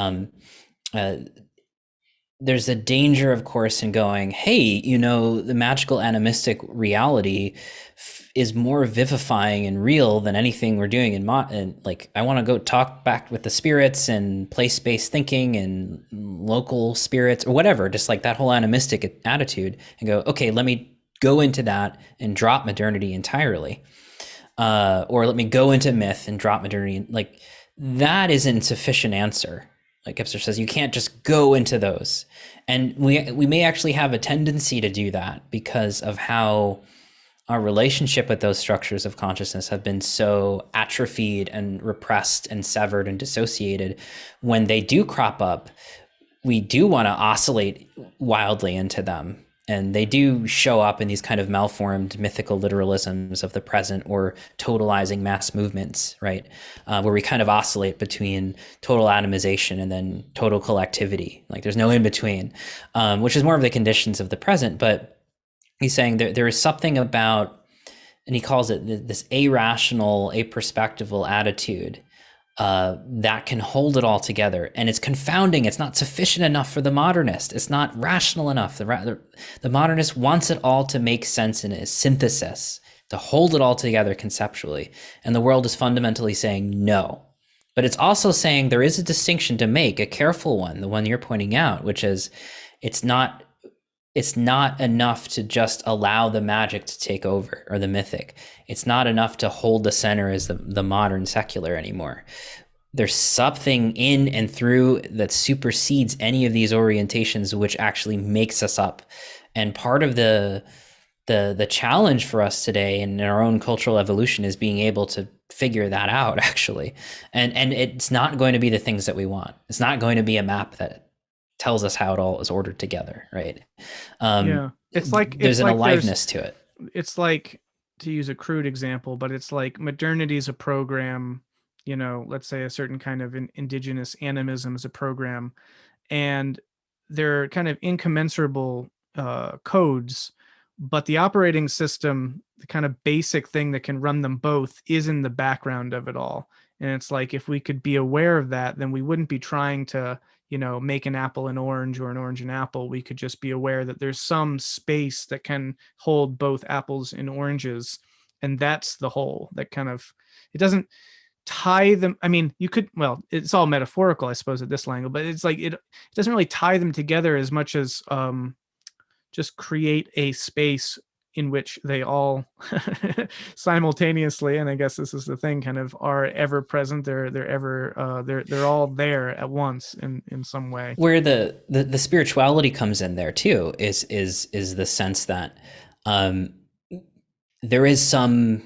There's a danger, of course, in going, hey, the magical animistic reality is more vivifying and real than anything we're doing and like, I want to go talk back with the spirits and place-based thinking and local spirits or whatever, just like that whole animistic attitude, and go, okay, let me go into that and drop modernity entirely. Or let me go into myth and drop modernity. Like, that is an insufficient answer. Like Gebser says, you can't just go into those. And we may actually have a tendency to do that because of how our relationship with those structures of consciousness have been so atrophied and repressed and severed and dissociated. When they do crop up, we do want to oscillate wildly into them. And they do show up in these kind of malformed mythical literalisms of the present, or totalizing mass movements, right? Where we kind of oscillate between total atomization and then total collectivity. Like, there's no in between, which is more of the conditions of the present. But he's saying there is something about, and he calls it this irrational, aperspectival attitude that can hold it all together. And it's confounding. It's not sufficient enough for the modernist. It's not rational enough. The modernist wants it all to make sense in a synthesis, to hold it all together conceptually. And the world is fundamentally saying no. But it's also saying there is a distinction to make, a careful one, the one you're pointing out, which is it's not enough to just allow the magic to take over, or the mythic. It's not enough to hold the center as the modern secular anymore. There's something in and through that supersedes any of these orientations, which actually makes us up. And part of the challenge for us today in our own cultural evolution is being able to figure that out, actually. And it's not going to be the things that we want. It's not going to be a map that tells us how it all is ordered together, right? Yeah. There's an aliveness to it. It's like, to use a crude example, but it's like modernity is a program, let's say a certain kind of indigenous animism is a program, and they're kind of incommensurable codes, but the operating system, the kind of basic thing that can run them both, is in the background of it all. And it's like, if we could be aware of that, then we wouldn't be trying to make an apple an orange or an orange an apple. We could just be aware that there's some space that can hold both apples and oranges, and that's the whole. That kind of, it doesn't tie them. I mean, you could, well, it's all metaphorical, I suppose, at this angle, but it's like it doesn't really tie them together as much as just create a space in which they all simultaneously, and I guess this is the thing, kind of are ever present. They're ever they're all there at once in some way. Where the spirituality comes in there too is the sense that there is some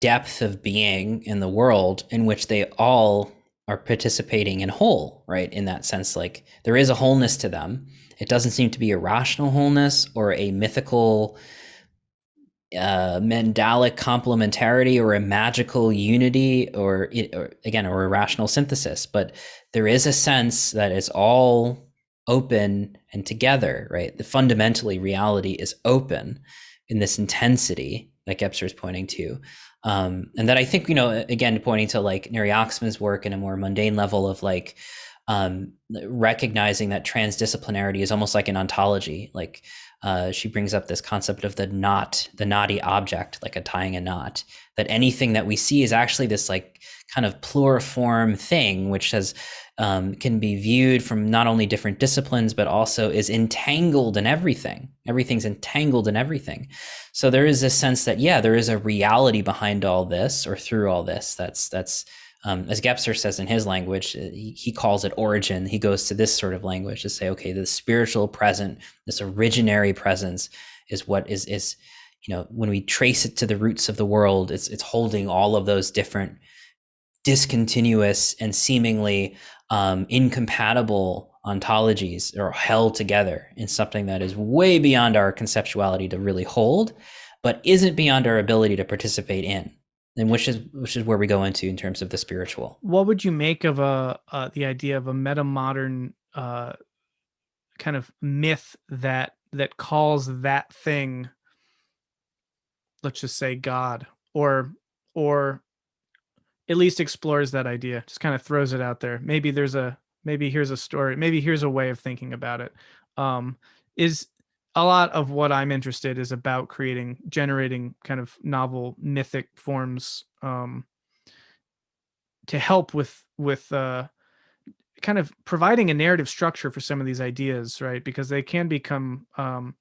depth of being in the world in which they all are participating in whole, right? In that sense, like there is a wholeness to them. It doesn't seem to be a rational wholeness or a mythical mandalic complementarity or a magical unity or a rational synthesis, but there is a sense that it's all open and together, right? The fundamentally reality is open in this intensity that Gebser is pointing to. And that I think, again, pointing to like Neri Oxman's work in a more mundane level of like recognizing that transdisciplinarity is almost like an ontology. Like she brings up this concept of the knotty object, like a tying a knot, that anything that we see is actually this like kind of pluriform thing, which has can be viewed from not only different disciplines, but also is entangled in everything. Everything's entangled in everything. So there is this sense that, yeah, there is a reality behind all this or through all this. That's as Gebser says in his language, he calls it origin. He goes to this sort of language to say, okay, the spiritual present, this originary presence is what is when we trace it to the roots of the world, it's holding all of those different discontinuous and seemingly incompatible ontologies are held together in something that is way beyond our conceptuality to really hold, but isn't beyond our ability to participate in. And which is where we go into in terms of the spiritual. What would you make of the idea of a metamodern kind of myth that calls that thing, let's just say, God, or at least explores that idea, just kind of throws it out there? Maybe here's a story, maybe here's a way of thinking about it. Is a lot of what I'm interested is about generating kind of novel mythic forms to help with kind of providing a narrative structure for some of these ideas, right? Because they can become, well,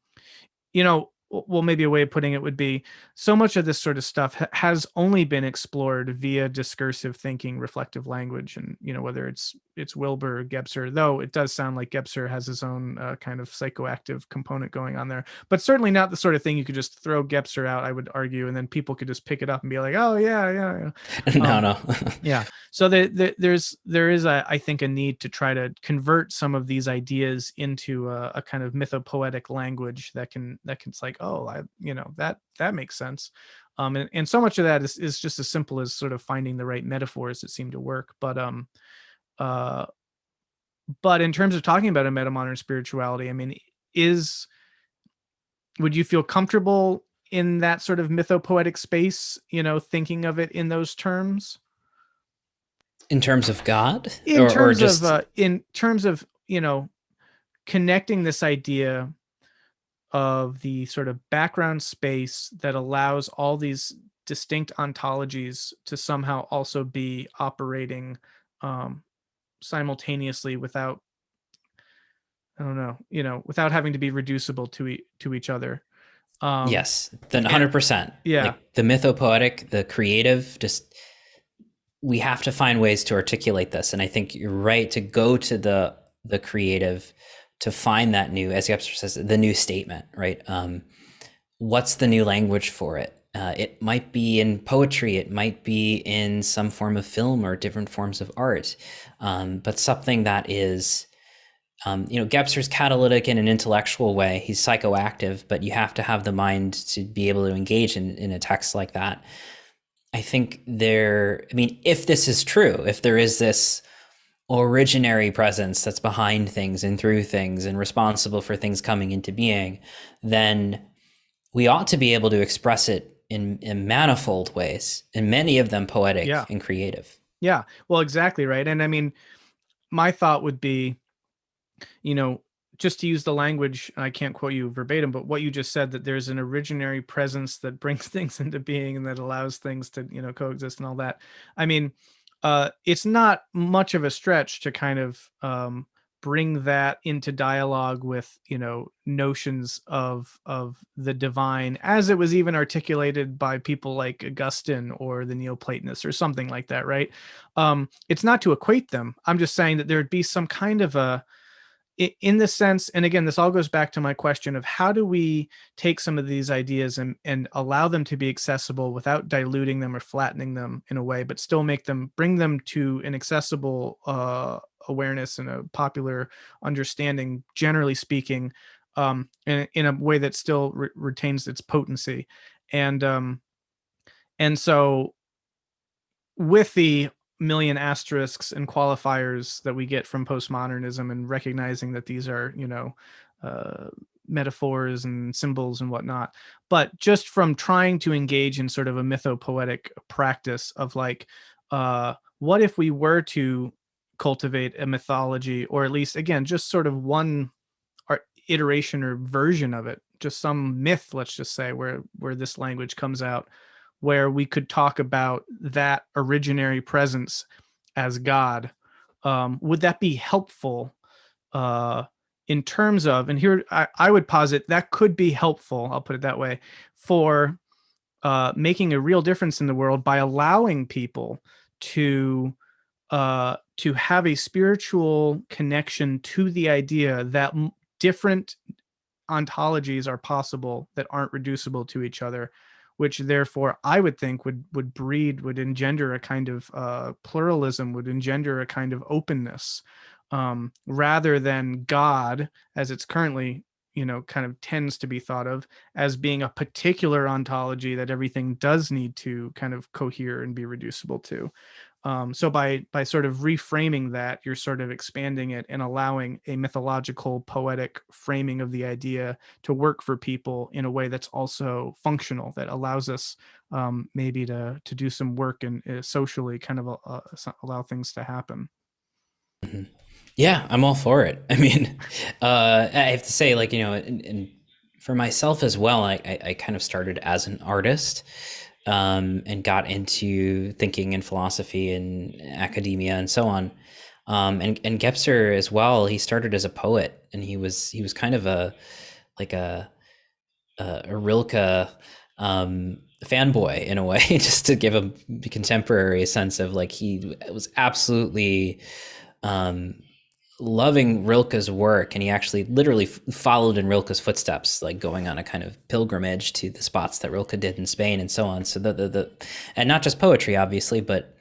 maybe a way of putting it would be, so much of this sort of stuff has only been explored via discursive thinking, reflective language, and whether it's Wilber or Gebser, though it does sound like Gebser has his own kind of psychoactive component going on there, but certainly not the sort of thing you could just throw Gebser out, I would argue, and then people could just pick it up and be like, oh yeah. No. Yeah. So there is I think a need to try to convert some of these ideas into a kind of mythopoetic language that can it's like, oh, that makes sense. And so much of that is just as simple as sort of finding the right metaphors that seem to work. But in terms of talking about a metamodern spirituality, I mean, would you feel comfortable in that sort of mythopoetic space, thinking of it in those terms? In terms of God? In terms of, connecting this idea of the sort of background space that allows all these distinct ontologies to somehow also be operating simultaneously without, I don't know, without having to be reducible to each other. Yes, then 100%. Yeah. Like the mythopoetic, the creative, just we have to find ways to articulate this. And I think you're right to go to the creative to find that new, as Gebser says, the new statement, right? What's the new language for it? It might be in poetry, it might be in some form of film or different forms of art, but something that is Gebser's catalytic in an intellectual way. He's psychoactive, but you have to have the mind to be able to engage in a text like that. I think if this is true, if there is this originary presence that's behind things and through things and responsible for things coming into being, then we ought to be able to express it in manifold ways, and many of them poetic Yeah. and creative. Yeah. Well, exactly. Right. And I mean, my thought would be, just to use the language, I can't quote you verbatim, but what you just said, that there's an originary presence that brings things into being and that allows things to, coexist and all that. I mean, it's not much of a stretch to kind of bring that into dialogue with, notions of the divine as it was even articulated by people like Augustine or the Neoplatonists or something like that, right? It's not to equate them. I'm just saying that there'd be some kind of a, in the sense, and again, this all goes back to my question of how do we take some of these ideas and allow them to be accessible without diluting them or flattening them in a way, but still bring them to an accessible awareness and a popular understanding, generally speaking, in a way that still retains its potency. And so with the million asterisks and qualifiers that we get from postmodernism, and recognizing that these are, uh, metaphors and symbols and whatnot, but just from trying to engage in sort of a mythopoetic practice of like, what if we were to cultivate a mythology, or at least, again, just sort of one iteration or version of it, just some myth, let's just say, where this language comes out, where we could talk about that originary presence as God. Would that be helpful uh, in terms of, and here I would posit that could be helpful, I'll put it that way, for making a real difference in the world by allowing people to have a spiritual connection to the idea that different ontologies are possible that aren't reducible to each other, which therefore I would think would engender a kind of pluralism, would engender a kind of openness, rather than God, as it's currently, kind of tends to be thought of as being a particular ontology that everything does need to kind of cohere and be reducible to. So by sort of reframing that, you're sort of expanding it and allowing a mythological, poetic framing of the idea to work for people in a way that's also functional, that allows us maybe to do some work and socially kind of allow things to happen. Mhm. Yeah, I'm all for it. I mean, I have to say, like, and for myself as well, I kind of started as an artist, and got into thinking and philosophy and academia and so on. And Gebser as well, he started as a poet, and he was kind of like a Rilke fanboy in a way, just to give a contemporary sense of, like, he was absolutely um, loving Rilke's work, and he actually literally followed in Rilke's footsteps, like going on a kind of pilgrimage to the spots that Rilke did in Spain and so on. So and not just poetry, obviously, but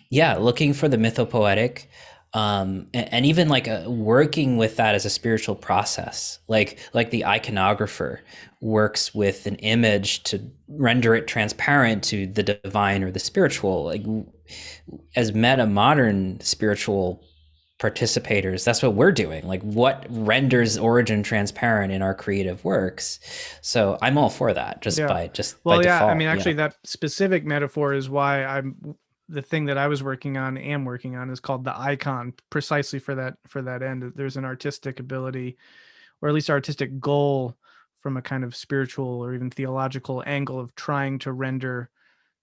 yeah, looking for the mythopoetic, and even like working with that as a spiritual process, like the iconographer works with an image to render it transparent to the divine or the spiritual. Like, as metamodern spiritual participators, that's what we're doing. Like, what renders origin transparent in our creative works. So I'm all for that, just Yeah. by Well, yeah, I default. mean, Yeah. actually, that specific metaphor is why the thing that I was am working on is called the icon, precisely for that end. There's an artistic ability, or at least artistic goal, from a kind of spiritual or even theological angle, of trying to render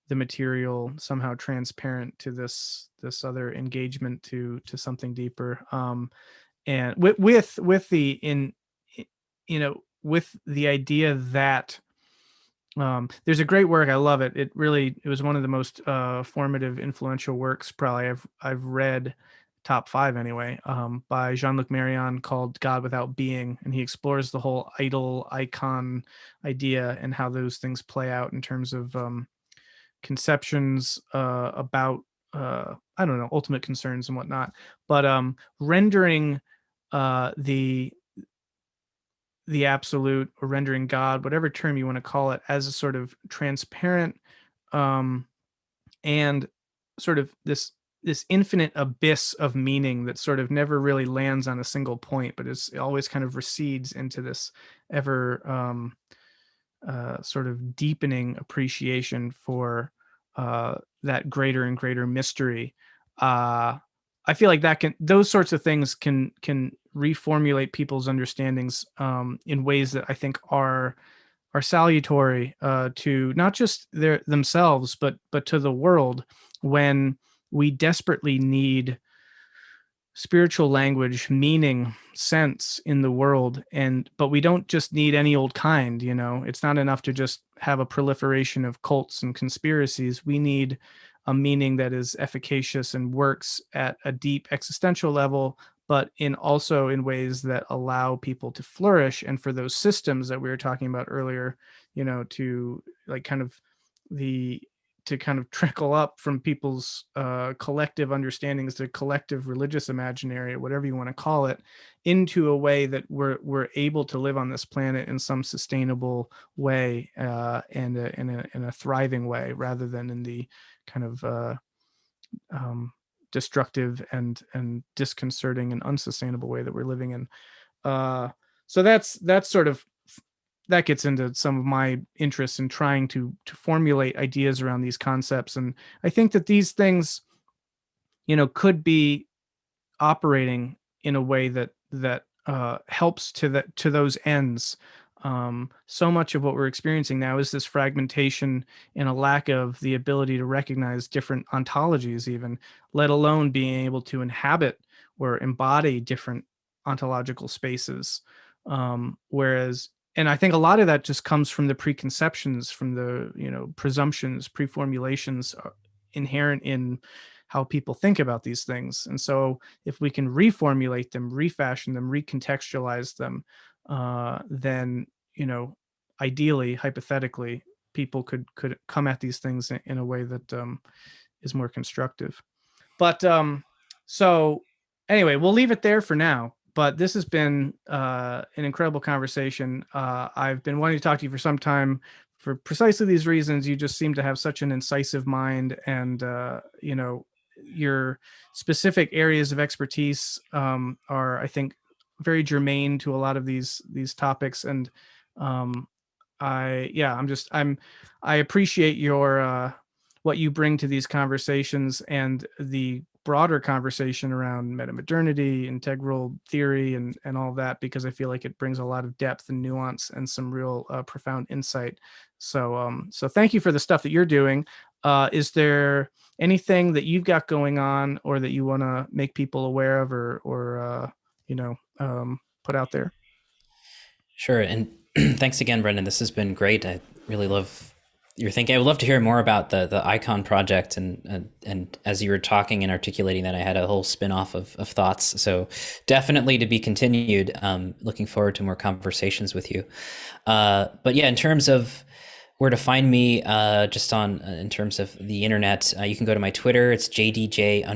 the material somehow transparent to this other engagement, to something deeper. And with the in with the idea that there's a great work. I love it. It was one of the most formative, influential works probably I've read, top five anyway, by Jean-Luc Marion, called God Without Being, and he explores the whole idol icon idea and how those things play out in terms of conceptions about I don't know, ultimate concerns and whatnot, but rendering the absolute, or rendering God, whatever term you want to call it, as a sort of transparent, um, and sort of this infinite abyss of meaning that sort of never really lands on a single point, but it always kind of recedes into this ever sort of deepening appreciation for that greater and greater mystery. Uh, I feel like those sorts of things can reformulate people's understandings in ways that I think are salutary to not just themselves, but to the world, when we desperately need spiritual language, meaning, sense in the world. But we don't just need any old kind. It's not enough to just have a proliferation of cults and conspiracies. We need a meaning that is efficacious and works at a deep existential level, but also in ways that allow people to flourish, and for those systems that we were talking about earlier, to like kind of the to kind of trickle up from people's collective understandings, the collective religious imaginary, whatever you want to call it, into a way that we're able to live on this planet in some sustainable way, and in a thriving way, rather than in the kind of destructive and disconcerting and unsustainable way that we're living in. So that's sort of, that gets into some of my interests in trying to formulate ideas around these concepts. And I think that these things, could be operating in a way that helps to those ends. So much of what we're experiencing now is this fragmentation and a lack of the ability to recognize different ontologies, even, let alone being able to inhabit or embody different ontological spaces. Whereas, and I think a lot of that just comes from the preconceptions, from the presumptions, preformulations inherent in how people think about these things. And so if we can reformulate them, refashion them, recontextualize them, then, ideally, hypothetically, people could come at these things in a way that is more constructive. But so anyway, we'll leave it there for now. But this has been an incredible conversation. I've been wanting to talk to you for some time for precisely these reasons. You just seem to have such an incisive mind, and your specific areas of expertise are, I think, very germane to a lot of these topics. And um, I appreciate your what you bring to these conversations, and the broader conversation around metamodernity, integral theory, and all that, because I feel like it brings a lot of depth and nuance and some real profound insight. So thank you for the stuff that you're doing. Is there anything that you've got going on, or that you want to make people aware of, or put out there? Sure. And thanks again, Brendan. This has been great. I really love your thinking. I would love to hear more about the Icon project. And as you were talking and articulating that, I had a whole spin-off of thoughts. So definitely to be continued. Looking forward to more conversations with you. But yeah, in terms of where to find me, just on in terms of the internet, you can go to my Twitter. It's jdj_writes.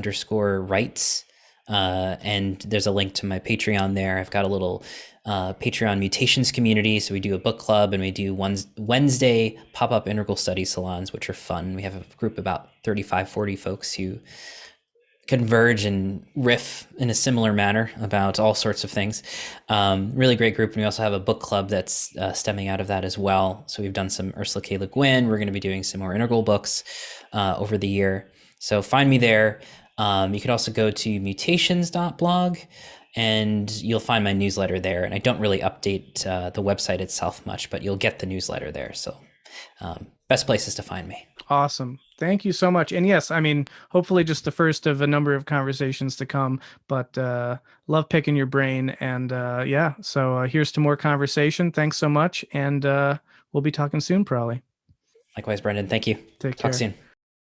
And there's a link to my Patreon there. I've got a little Patreon mutations community. So we do a book club, and we do Wednesday pop-up integral study salons, which are fun. We have a group about 35, 40 folks who converge and riff in a similar manner about all sorts of things. Really great group. And we also have a book club that's stemming out of that as well. So we've done some Ursula K. Le Guin. We're going to be doing some more integral books over the year. So find me there. You could also go to mutations.blog, and you'll find my newsletter there. And I don't really update the website itself much, but you'll get the newsletter there. So best places to find me. Awesome. Thank you so much. And yes, I mean, hopefully just the first of a number of conversations to come, but love picking your brain. And so here's to more conversation. Thanks so much. And we'll be talking soon, probably. Likewise, Brendan. Thank you. Take Talk care. soon.